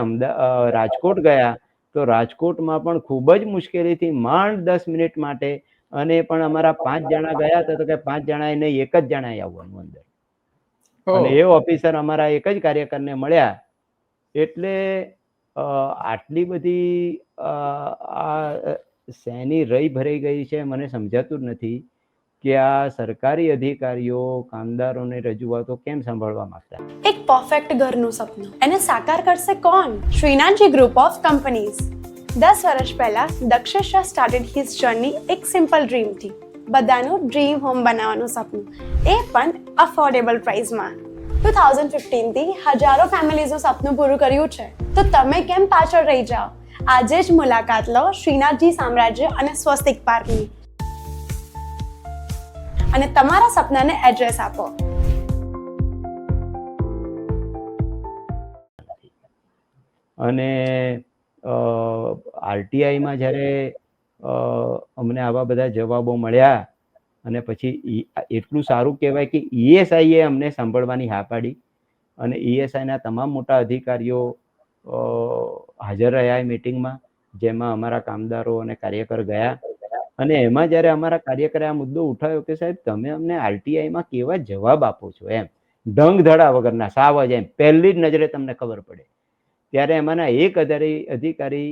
રાજકોટ ગયા તો રાજકોટમાં પણ ખૂબ જ મુશ્કેલીથી માંડ 10 મિનિટ માટે, અને પણ અમારા 5 જણા ગયા હતા તો કે 5 જણાએ નહીં, એક જ જણાએ આવવાનું અંદર. અને એ ઓફિસર અમારા એક જ કાર્યકરને મળ્યા. એટલે આટલી બધી શેની રઈ ભરાઈ ગઈ છે મને સમજાતું જ નથી કે આ સરકારી અધિકારીઓ કામદારોને રજૂઆતો કેમ સાંભળવા માંગતા. એક પરફેક્ટ ઘરનું સપનું એને સાકાર કરશે કોણ? Shrinathji group of companies. 10 વર્ષ પહેલા Dakshesh Shah started his journey એક સિમ્પલ ડ્રીમથી. બધાનું ડ્રીમ હોમ બનાવવાનું સપનું, એ પણ અફોર્ડેબલ પ્રાઇસમાં. 2015થી હજારો ફેમિલીઝનું સપનું પૂરું કર્યું છે, તો તમે કેમ પાછળ રહી જાઓ? આજે જ મુલાકાત લો શ્રીનાથજી સામ્રાજ્ય અને સ્વસ્તિક પાર્કની અને તમારા સપનાને એડ્રેસ આપો. અને આરટીઆઈમાં જ્યારે અમને આવા બધા જવાબો મળ્યા અને પછી એટલું સારું કહેવાય કે ઈએસઆઈએ અમને સાંભળવાની હા પાડી અને ઈએસઆઈના તમામ મોટા અધિકારીઓ હાજર રહ્યા મીટિંગમાં, જેમાં અમારા કામદારો અને કાર્યકર ગયા. અને એમાં જ્યારે અમારા કાર્યકરે આ મુદ્દો ઉઠાવ્યો કે સાહેબ તમે અમને આરટીઆઈમાં કેવા જવાબ આપો છો, એમ ઢંગ ધડા વગરના, સાવ જ એમ પહેલી જ નજરે તમને ખબર પડે. ત્યારે એમાંના એક અધિકારી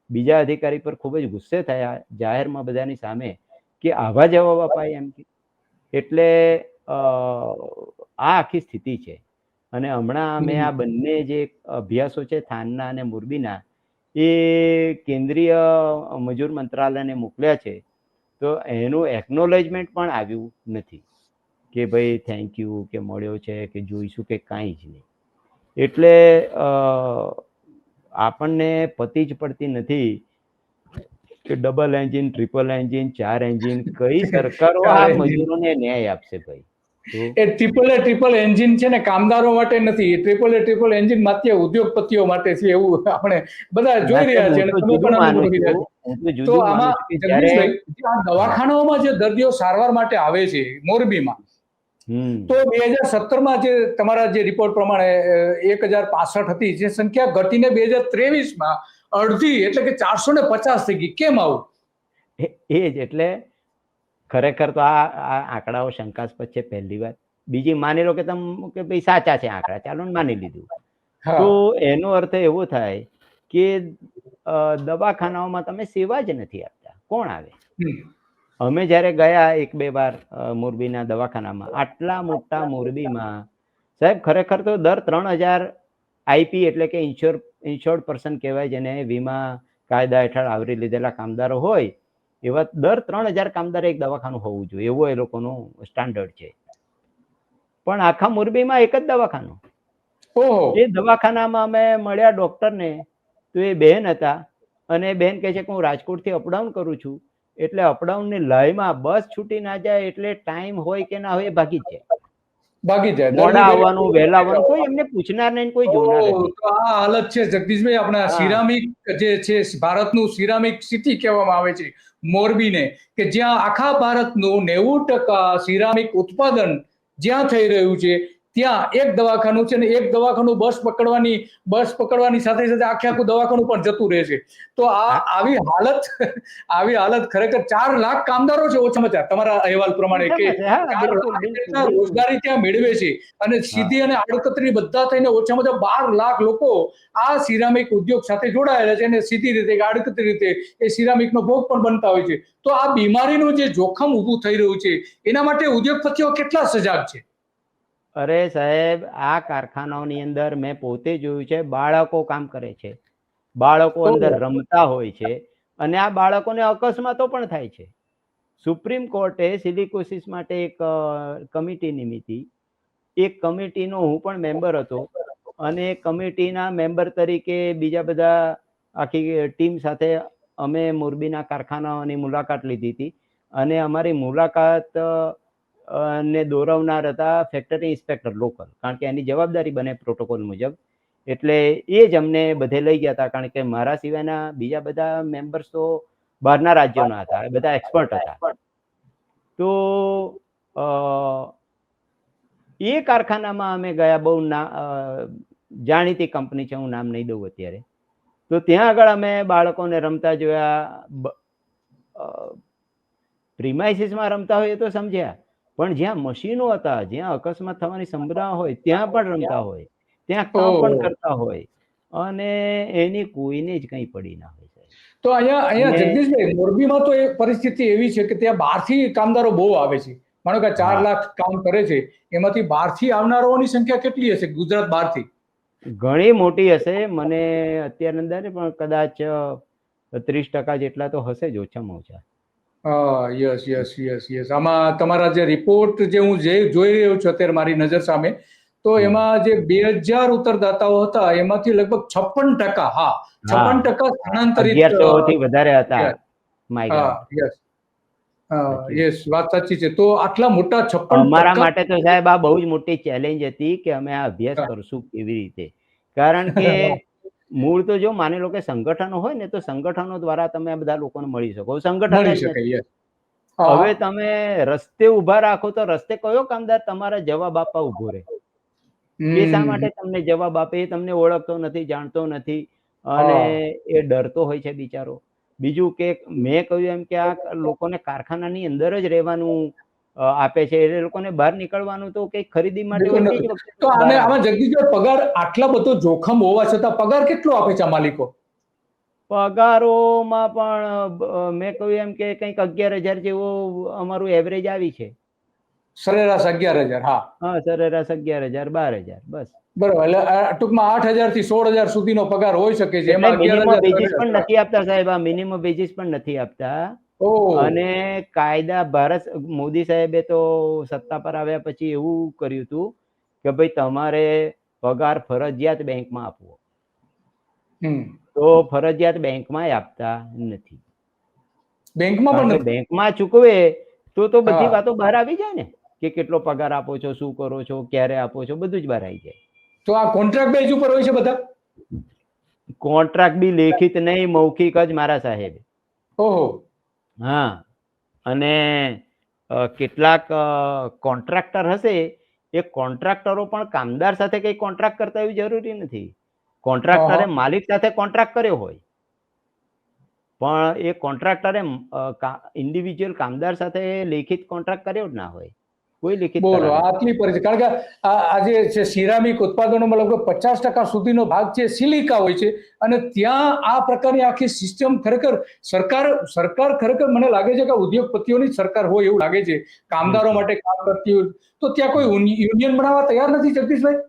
બીજા અધિકારી પર ખૂબ જ ગુસ્સે થયા જાહેરમાં બધાની સામે કે આવા જવાબ અપાય એમ. એટલે આ આખી સ્થિતિ છે. અને હમણાં અમે આ બંને જે અભ્યાસો છે થાનના અને મોરબીના, એ કેન્દ્રીય મજૂર મંત્રાલયને મોકલ્યા છે, તો એનું એકનોલેજમેન્ટ પણ આવ્યું નથી. કે ભાઈ થેન્ક યુ કે મળ્યો છે કે જોઈશું કે કાંઈ જ નહીં. એટલે આપણને પતી જ પડતી નથી કે double engine, triple engine, 4 engine કઈ સરકારો આ ચાર engine. મજૂરોને ન્યાય આપશે ભાઈ? તો એ ટ્રિપલ એન્જિન છે ને કામદારો માટે નથી, એ ટ્રિપલ એન્જિન માત્ર ઉદ્યોગપતિઓ માટે છે, એવું આપણે બધા જોઈ ના રહ્યા સાહેબ, છે હું અને તો તમે જુદું પણ માનું અનુભવી રહ્યા છું, છો. હું તો તો જુદું માનું આમાં છું કે જ્યારે જગદીશભાઈ, જે આ દવાખાનાઓમાં જે દર્દીઓ સારવાર માટે આવે છે મોરબીમાં, તો 2017માં જે તમારા જે રિપોર્ટ પ્રમાણે 1065 હતી, જે સંખ્યા ઘટીને 2023માં અડધી એટલે કે 450 થઈ ગઈ. કેમ આવું? એ જ એટલે ખરેખર તો આ આંકડાઓ શંકાસ્પદ છે, પહેલી વાત. બીજી, માની લો કે તમે કે ભાઈ સાચા છે આંકડા, ચાલો ને માની લીધું, તો એનો અર્થ એવો થાય કે દવાખાનાઓમાં તમે સેવા જ નથી આપતા. કોણ આવે? અમે જ્યારે ગયા 1-2 વાર મોરબીના દવાખાનામાં, આટલા મોટા મોરબીમાં સાહેબ ખરેખર તો દર 3000 આઈપી એટલે કે ઇન્શ્યોર્ડ પર્સન કહેવાય, જેને વીમા કાયદા હેઠળ આવરી લીધેલા કામદારો હોય, એવા દર 3000 કામદાર એક દવાખાનું હોવું જોઈએ, એવો એ લોકોનું સ્ટાન્ડર્ડ છે. પણ આખા મોરબીમાં એક જ દવાખાનું. એ દવાખાનામાં અમે મળ્યા ડોક્ટરને, તો એ બેન હતા અને બેન કહે છે કે હું રાજકોટથી અપડાઉન કરું છું, એટલે અપડાઉનની લાઈમાં બસ છૂટી ના જાય એટલે ટાઈમ હોય કે ના હોય એ ભાગી જ જાય. મોડા આવવાનું, વહેલા આવવાનું, કોઈ એમને પૂછનાર નહીં, કોઈ જોનાર નહીં. તો આ હાલત છે જગદીશભાઈ. આપણા સિરામિક જે છે, ભારતનું સિરામિક સિટી કહેવામાં આવે છે મોરબીને, કે જ્યાં આખા ભારતનું 90% સિરામિક ઉત્પાદન જ્યાં થઈ રહ્યું છે, ત્યાં એક દવાખાનું છે ને એક દવાખાનું બસ પકડવાની સાથે સાથે આખું દવાખાનું પણ જતું રહે છે. તો આવી હાલત ખરેખર 4 લાખ કામદારો છે ઓછામાં ઓછા તમારા અહેવાલ પ્રમાણે, કે 4 લાખ જેટલા રોજગારી ત્યાં મેળવે છે, અને સીધી અને આડકતરી બધા થઈને ઓછામાં ઓછા 12 લાખ લોકો આ સિરામિક ઉદ્યોગ સાથે જોડાયેલા છે, અને સીધી રીતે કે આડકતરી રીતે એ સિરામિકનો ભોગ પણ બનતા હોય છે. તો આ બીમારીનું જે જોખમ ઊભું થઈ રહ્યું છે, એના માટે ઉદ્યોગપતિઓ કેટલા સજાગ છે? અરે સાહેબ, આ કારખાનાઓની અંદર મેં પોતે જોયું છે, બાળકો કામ કરે છે, બાળકો અંદર રમતા હોય છે, અને આ બાળકોને અકસ્માતો પણ થાય છે. સુપ્રીમ કોર્ટે સિલિકોસિસ માટે એક કમિટી નિમિત્તિ, એક કમિટીનો હું પણ મેમ્બર હતો, અને કમિટીના મેમ્બર તરીકે બીજા બધા આખી ટીમ સાથે અમે મોરબીના કારખાનાઓની મુલાકાત લીધી હતી, અને અમારી મુલાકાત ને દોરવનાર હતા ફેક્ટરી ઇન્સ્પેક્ટર લોકલ, કારણ કે એની જવાબદારી બને પ્રોટોકોલ મુજબ. એટલે એ જ અમને બધે લઈ ગયા હતા, કારણ કે મારા સિવાયના બીજા બધા મેમ્બર્સ તો બહારના રાજ્યોના હતા, બધા એક્સપર્ટ હતા. તો એ કારખાનામાં અમે ગયા, બહુ જાણીતી કંપની છે, હું નામ નહીં દઉં અત્યારે. તો ત્યાં આગળ અમે બાળકોને રમતા જોયા. પ્રિમાઇસીસમાં રમતા હોય તો સમજ્યા, પણ જ્યાં મશીનો હતા, જ્યાં અકસ્માત થવાની સંભાવના હોય, ત્યાં પણ રમતા હોય, ત્યાં કામ પણ કરતા હોય, અને એની કોઈને જ કંઈ પડી ના હોય. તો અહીંયા જગદીશભાઈ, મોરબીમાં તો એ પરિસ્થિતિ એવી છે કે ત્યાં બહારથી કામદારો બહુ આવે છે. માનો કે 4 લાખ કામ કરે છે, એમાંથી બહારથી આવનારાઓની સંખ્યા કેટલી હશે ગુજરાત બહારથી? ઘણી મોટી હશે, મને અત્યારે અંદાજે પણ કદાચ 30% જેટલા તો હશે જ ઓછામાં ઓછા. યસ. આમાં તમારા જે રિપોર્ટ જે હું જોઈ રહ્યો છું અત્યારે મારી નજર સામે, તો એમાં જે 2000 ઉત્તરદાતાઓ હતા, એમાંથી લગભગ 56%, 56% સ્થાનાંતરિત, 1100 થી વધારે હતા. યસ, વાત સાચી છે. તો આટલા મોટા 56%, અમારા માટે તો સાહેબ આ બહુ જ મોટી ચેલેન્જ હતી કે અમે આ અભ્યાસ કરશું કેવી રીતે, કારણ કે મૂળ તો જો માની લો કે સંગઠનો હોય ને, તો સંગઠનો દ્વારા તમે આ બધા લોકોને મળી શકો. સંગઠન જ નથી. હવે તમે રસ્તે ઉભા રાખો તો રસ્તે કયો કામદાર તમારા જવાબ આપવા ઉભો રહે? એ શા માટે તમને જવાબ આપે? એ તમને ઓળખતો નથી, જાણતો નથી, અને એ ડરતો હોય છે બિચારો. બીજું કે મેં કહ્યું એમ કે આ લોકોને કારખાનાની અંદર જ રહેવાનું આપે છે, એટલે લોકોને બહાર નીકળવાનું તો કઈ ખરીદી માટે હોય તે જ વખતે. તો આમાં જગદીશભાઈ, પગાર આટલા બધો જોખમ હોવા છતાં પગાર કેટલો આપે છે આ માલિકો? પગારોમાં પણ મેં કહ્યું એમ કે કંઈક 11,000 જેવો અમારું એવરેજ આવી છે. સરેરાશ 11,000? હા, સરેરાશ 11,000, 12,000, બસ. બરોબર. એટલે ટૂંકમાં 8,000 થી 16,000 સુધીનો પગાર હોઈ શકે છે. એમાં મિનિમમ વેજીસ પણ નથી આપતા સાહેબ, આ મિનિમમ વેજીસ પણ નથી આપતા. ઓહ. અને કાયદા મોદી સાહેબે તો સત્તા પર આવ્યા પછી એવું કર્યું હતું કે ભાઈ તમારે પગાર ફરજિયાત બેંકમાં આપવો, હમ. તો ફરજિયાત બેંકમાં આપતા નથી. બેંકમાં કારણ પણ કે નથી. બેંકમાં ચૂકવે તો બધી હા. વાતો બહાર આવી જાય ને, કે કેટલો પગાર આપો છો, શું કરો છો, ક્યારે આપો છો, બધું જ બહાર આવી જાય. તો આ કોન્ટ્રાક્ટ બેઝ ઉપર હોય છે બધા? કોન્ટ્રાક્ટ બી લેખિત નહીં, મૌખિક જ મારા સાહેબ. ઓહો. હા. અને કેટલાક કોન્ટ્રાક્ટર હશે, એ કોન્ટ્રાક્ટરો પણ કામદાર સાથે કઈ કોન્ટ્રાક્ટ કરતા એવી જરૂરી નથી. કોન્ટ્રાક્ટરે હા. માલિક સાથે કોન્ટ્રાક્ટ કર્યો હોય, પણ એ કોન્ટ્રાક્ટરે ઇન્ડિવિજ્યુઅલ કામદાર સાથે લેખિત કોન્ટ્રાક્ટ કર્યો જ ના હોય, કોઈ લેખિત બોલો, કરાર નથી. આટલી પરિસ્થિતિ. કારણ કે આજે છે સિરામિક ઉત્પાદનોમાં લગભગ 50% સુધીનો ભાગ છે સિલિકા હોય છે, અને ત્યાં આ પ્રકારની આખી સિસ્ટમ ખરેખર સરકાર ખરેખર મને લાગે છે કે ઉદ્યોગપતિઓની સરકાર હોય એવું લાગે છે, કામદારો માટે કામ કરતી હોય. તો ત્યાં કોઈ યુનિયન બનાવવા તૈયાર નથી, જગદીશભાઈ?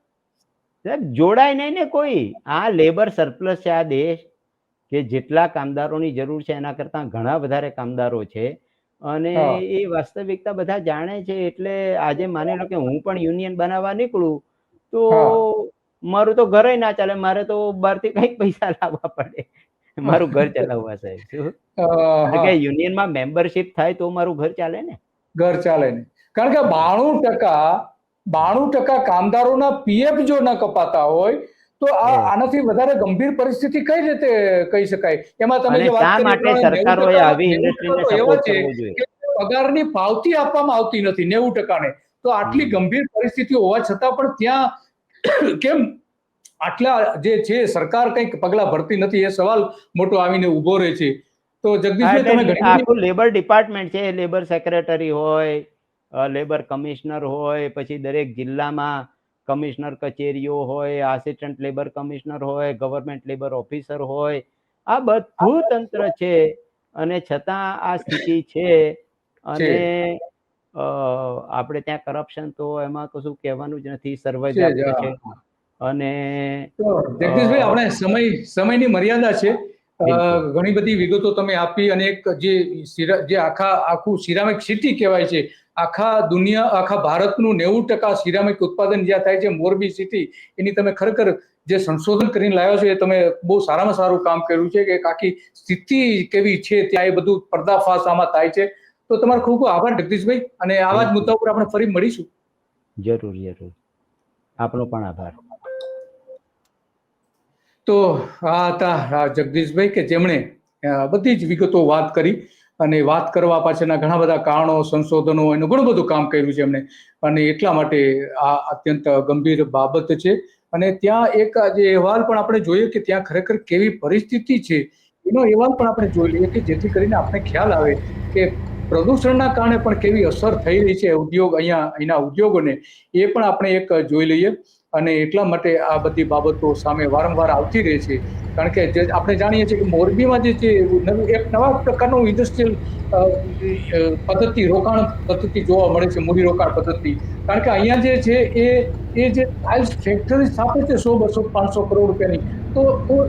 સાહેબ જોડાય નહીં ને કોઈ. આ લેબર સરપ્લસ છે આ દેશ, કે જેટલા કામદારોની જરૂર છે એના કરતા ઘણા વધારે કામદારો છે, અને હા. એ વાસ્તવિકતા બધા જાણે છે. એટલે આજે માની લો કે હું પણ યુનિયન બનાવવા નીકળું તો હા. મારું તો ઘરે ના ચાલે, મારે તો બહારથી કંઈક પૈસા લાવવા પડે મારું ઘર ચલાવવા, સાહેબ. શું? કારણ કે હા. યુનિયનમાં મેમ્બરશિપ થાય તો મારું ઘર ચાલે ને. ઘર ચાલે ને. કારણ કે 92% કામદારોના પીએફ જો ન કપાતા હોય તો આનાથી વધારે ગંભીર પરિસ્થિતિ કઈ રીતે કહી શકાય? એમાં તમે અને જે વાત શા કરી માટે સરકારોએ આવી 90% ઇન્ડસ્ટ્રીને તો એવા સપોર્ટ છે કરવો જોઈએ? કે પગારની પાવતી આપવામાં આવતી નથી 90%. તો આટલી ગંભીર પરિસ્થિતિ હોવા છતાં પણ ત્યાં કેમ આટલા જે છે સરકાર કંઈક પગલા ભરતી નથી, એ સવાલ મોટો આવીને ઉભો રહે છે. તો જગદીશભાઈ, તમે ઘણી બધી આખું લેબર ડિપાર્ટમેન્ટ છે, લેબર સેક્રેટરી હોય, લેબર કમિશનર હોય, પછી દરેક જિલ્લામાં કમિશનર કચેરીઓ હોય, આસિસ્ટન્ટ લેબર કમિશનર હોય, ગવર્મેન્ટ લેબર ઓફિસર હોય, આ બધું તંત્ર છે, અને છતાં આ સ્થિતિ છે. છે અને આપણે ત્યાં કરપ્શન તો એમાં કશું કહેવાનું જ નથી, જ. સર્વવ્યાપ્ત છે. હા. અને તો જગદીશભાઈ, આપણે સમયની મર્યાદા છે. બિલકુલ ઘણી બધી વિગતો તમે આપી, અને એક જે આખું સિરામિક સિટી કહેવાય છે, આખા ભારતનું 90% સિરામિક ઉત્પાદન જ્યાં થાય છે, મોરબી સિટી, એની તમે ખરેખર જે સંશોધન કરીને લાવ્યા છો, એ તમે બહુ સારામાં સારું કામ કર્યું છે, કે આખી સ્થિતિ કેવી છે ત્યાં, એ બધું પર્દાફાશ આમાં થાય છે. તો તમારો ખૂબ ખૂબ આભાર જગદીશભાઈ, અને આવા જ મુદ્દા ઉપર આપણે ફરી મળીશું. જરૂર જરૂર. આપનો પણ આભાર. તો આ હતા જગદીશભાઈ, કે જેમણે બધી જ વિગતો વાત કરી, અને વાત કરવા પાછળના ઘણા બધા કારણો, સંશોધનો, એનું ઘણું બધું કામ કર્યું છે એમણે, અને એટલા માટે આ અત્યંત ગંભીર બાબત છે. અને ત્યાં એક જે અહેવાલ પણ આપણે જોઈએ કે ત્યાં ખરેખર કેવી પરિસ્થિતિ છે, એનો અહેવાલ પણ આપણે જોઈ લઈએ, કે જેથી કરીને આપણે ખ્યાલ આવે કે પ્રદૂષણના કારણે પણ કેવી અસર થઈ રહી છે અહીંના ઉદ્યોગોને, એ પણ આપણે એક જોઈ લઈએ. અને એટલા માટે આ બધી બાબતો સામે વારંવાર આવતી રહે છે. કારણ કે આપણે જાણીએ છીએ કે મોરબીમાં જે છે એક નવા પ્રકારનું ઇન્ડસ્ટ્રીયલ રોકાણ પદ્ધતિ જોવા મળે છે, મૂડી રોકાણ પદ્ધતિ. કારણ કે અહીંયા જે છે એ જે ટાઇલ્સ ફેક્ટરી સ્થાપે છે 100, 200, 500 કરોડ રૂપિયાની, તો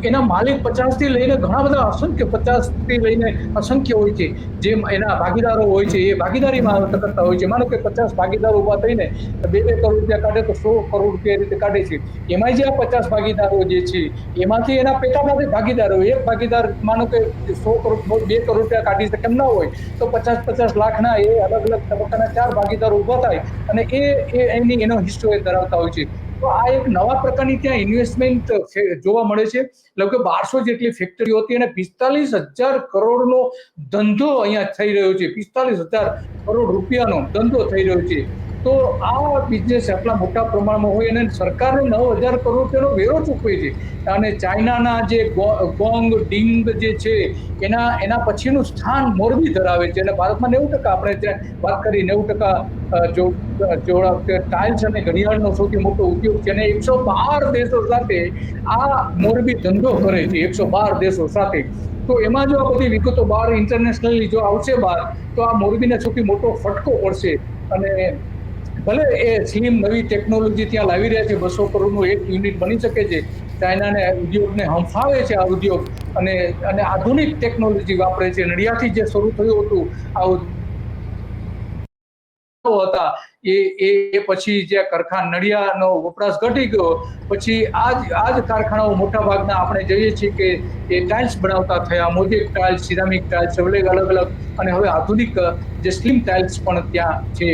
એના માલિક 50 થી લઈને ઘણા બધા અસંખ્ય 50 થી લઈને અસંખ્ય હોય છે. જે એના ભાગીદારો હોય છે, એ ભાગીદારીમાં કરતા હોય છે. માનો કે 50 ભાગીદારો ઉભા થઈને 2 કરોડ રૂપિયા કાઢે તો 100 કરોડ રૂપિયા રીતે કાઢે છે. એમાં જે આ 50 ભાગીદારો જે છે, એમાંથી એના પેટામાંથી ભાગીદારો, એક ભાગીદાર માનો કે 100 કરોડ 2 કરોડ રૂપિયા કાઢી શકે એમ ના હોય, તો 50-50 લાખના એ અલગ અલગ તબક્કાના 4 ભાગીદારો ઉભા થાય, અને એનો હિસ્સો એ ધરાવતા હોય છે. તો આ એક નવા પ્રકારની ત્યાં ઇન્વેસ્ટમેન્ટ જોવા મળે છે. લગભગ 1200 જેટલી ફેક્ટરીઓ હતી, અને 45,000 કરોડનો ધંધો અહીંયા થઈ રહ્યો છે. 45,000 કરોડ રૂપિયાનો ધંધો થઈ રહ્યો છે. તો આ બિઝનેસ આટલા મોટા પ્રમાણમાં હોય, અને સરકારને 9,000 કરોડ રૂપિયાનો વેરો ચૂકવે છે. અને ચાઇનાના જે ગોંગ ડિંગ જે છે, એના પછીનું સ્થાન મોરબી ધરાવે છે. અને ભારતમાં 90%, આપણે જ્યાં વાત કરી 90% ટાઇલ્સ અને ઘડિયાળનો સૌથી મોટો ઉદ્યોગ છે, અને 112 દેશો સાથે આ મોરબી ધંધો કરે છે, 112 દેશો સાથે. તો એમાં જો આ બધી વિગતો બહાર ઇન્ટરનેશનલી જો આવશે બહાર, તો આ મોરબીને સૌથી મોટો ફટકો પડશે. અને ભલે એ સ્લીમ નવી ટેકનોલોજી ત્યાં લાવી રહ્યા છે, 200 કરોડનું એક યુનિટ બની શકે છે, ચાઇનાને ઉદ્યોગને હંફાવે છે આ ઉદ્યોગ, અને આધુનિક ટેકનોલોજી વાપરે છે. નડિયાદથી જે શરૂ થયું હતું આ હતા એ પછી જે કારખાના નડિયાદનો વપરાશ ઘટી ગયો, પછી આજ કારખાનાઓ મોટા ભાગના આપણે જોઈએ છીએ કે એ ટાઇલ્સ બનાવતા થયા, મોઝેક ટાઇલ્સ, સિરામિક ટાઇલ્સ, અલગ અલગ, અને હવે આધુનિક જે સ્લીમ ટાઇલ્સ પણ ત્યાં છે,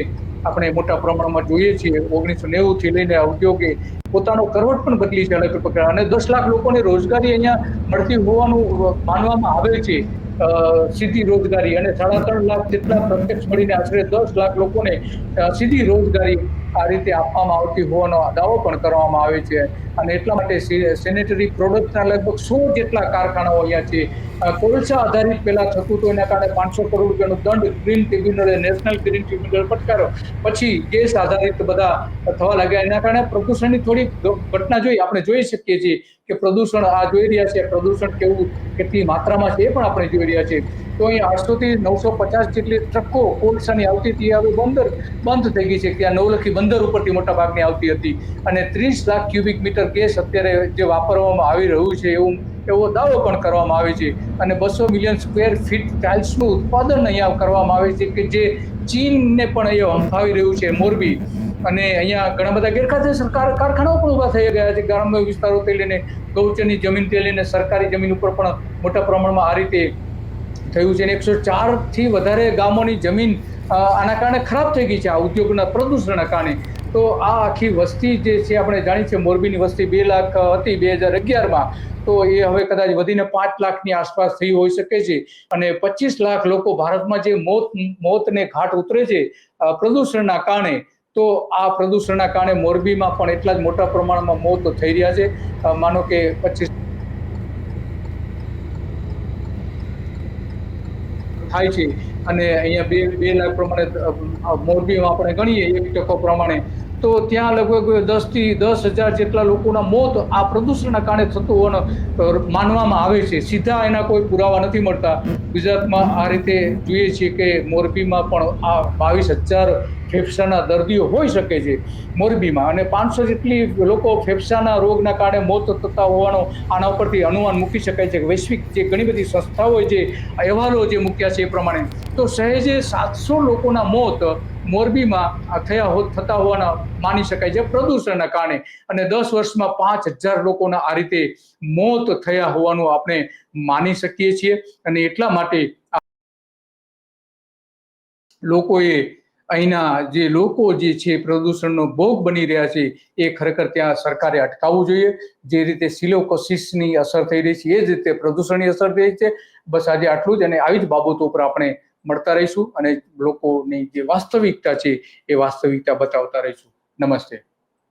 આપણે મોટા પ્રમાણમાં જોઈએ છીએ. 1990 થી લઈને ઉદ્યોગે પોતાનો કરવટ પણ બદલી છે અલગ પ્રકાર, અને 10 લાખ લોકોને રોજગારી અહીંયા મળતી હોવાનું માનવામાં આવે છે, સીધી રોજગારી, અને 3.5 લાખ જેટલા પ્રત્યક્ષ મળીને આશરે 10 લાખ લોકોને સીધી રોજગારી આ રીતે આપવામાં આવતી હોવાનો દાવો પણ કરવામાં આવે છે. અને એટલા માટે સેનેટરી પ્રોડક્ટના લગભગ 100 જેટલા કારખાનાઓ અહીંયા છે. કોલસા આધારિત પેલા થતું હતું, એના કારણે 500 કરોડ રૂપિયાનો દંડ ગ્રીન ટ્રિબ્યુનલે, નેશનલ ગ્રીન ટ્રિબ્યુનલ ફટકાર્યો. પછી ગેસ આધારિત બધા થવા લાગ્યા. એના કારણે પ્રદૂષણની થોડી ઘટના આપણે જોઈ શકીએ છીએ કે પ્રદૂષણ આ જોઈ રહ્યા છે, પ્રદૂષણ કેટલી માત્રામાં છે એ પણ આપણે જોઈ રહ્યા છીએ. તો અહીં 800 થી 950 જેટલી ટ્રકો કોલસાની આવતી હતી, હવે બંધ થઈ ગઈ છે. ત્યાં નવલખી બંદર ઉપરથી મોટા ભાગની આવતી હતી, અને 30 લાખ ક્યુબિક મીટર ગેસ અત્યારે જે વાપરવામાં આવી રહ્યું છે એવો દાવો પણ કરવામાં આવે છે. અને 200 મિલિયન સ્ક્વેર ફીટ ટાઇલ્સનું ઉત્પાદન અહીંયા કરવામાં આવે છે, કે જે ચીનને પણ અહીંયા હંફાવી રહ્યું છે મોરબી. અને અહીંયા ઘણા બધા ગેરકાયદેસર કારખાનાઓ પણ ઊભા થઈ ગયા છે, ગ્રામ્ય વિસ્તારોથી લઈને ગૌચરની જમીનથી લઈને સરકારી જમીન ઉપર પણ મોટા પ્રમાણમાં આ રીતે થયું છે. 104 થી વધારે ગામોની જમીન આના કારણે ખરાબ થઈ ગઈ છે આ ઉદ્યોગના પ્રદૂષણના કારણે. તો આ આખી વસ્તી જે છે આપણે જાણીએ છીએ, મોરબીની વસ્તી 2 લાખ હતી 2011માં, તો એ હવે કદાચ વધીને 5 લાખની આસપાસ થઈ હોઈ શકે છે. અને 25 લાખ લોકો ભારતમાં જે મોતને ઘાટ ઉતરે છે પ્રદૂષણના કારણે, તો આ પ્રદૂષણના કારણે મોરબીમાં પણ એટલા જ મોટા પ્રમાણમાં મોત થઈ રહ્યા છે. માનો કે 25 થાય છે, અને અહીંયા 2 લાખ પ્રમાણે મોરબીમાં આપણે ગણીએ 1% પ્રમાણે, તો ત્યાં લગભગ 10 થી 10,000 જેટલા લોકોના મોત આ પ્રદૂષણના કારણે થતું હોવાનું માનવામાં આવે છે. સીધા એના કોઈ પુરાવા નથી મળતા. ગુજરાતમાં આ રીતે જોઈએ છીએ કે મોરબીમાં પણ આ 22,000 ફેફસાના દર્દીઓ હોઈ શકે છે મોરબીમાં, અને 500 જેટલી લોકો ફેફસાના રોગના કારણે મોત થતા હોવાનો આના ઉપરથી અનુમાન મૂકી શકાય છે. વૈશ્વિક જે ઘણી બધી સંસ્થાઓએ જે અહેવાલો જે મૂક્યા છે એ પ્રમાણે, તો સહેજે 700 લોકોના મોત મોરબીમાં થતા હોવાના માની શકાય છે પ્રદૂષણના કારણે. અને 10 વર્ષમાં 5,000 લોકોના આ રીતે મોત થયા હોવાનું આપણે માની શકીએ છીએ. અને એટલા માટે લોકોએ અહીંના જે લોકો જે છે પ્રદૂષણનો ભોગ બની રહ્યા છે એ ખરેખર ત્યાં સરકારે અટકાવવું જોઈએ. જે રીતે સિલોકોસિસની અસર થઈ રહી છે એ જ રીતે પ્રદૂષણની અસર થઈ રહી છે. બસ આજે આટલું જ, અને આવી જ બાબતો ઉપર આપણે મળતા રહીશું, અને લોકોની જે વાસ્તવિકતા છે એ વાસ્તવિકતા બતાવતા રહીશું. નમસ્તે.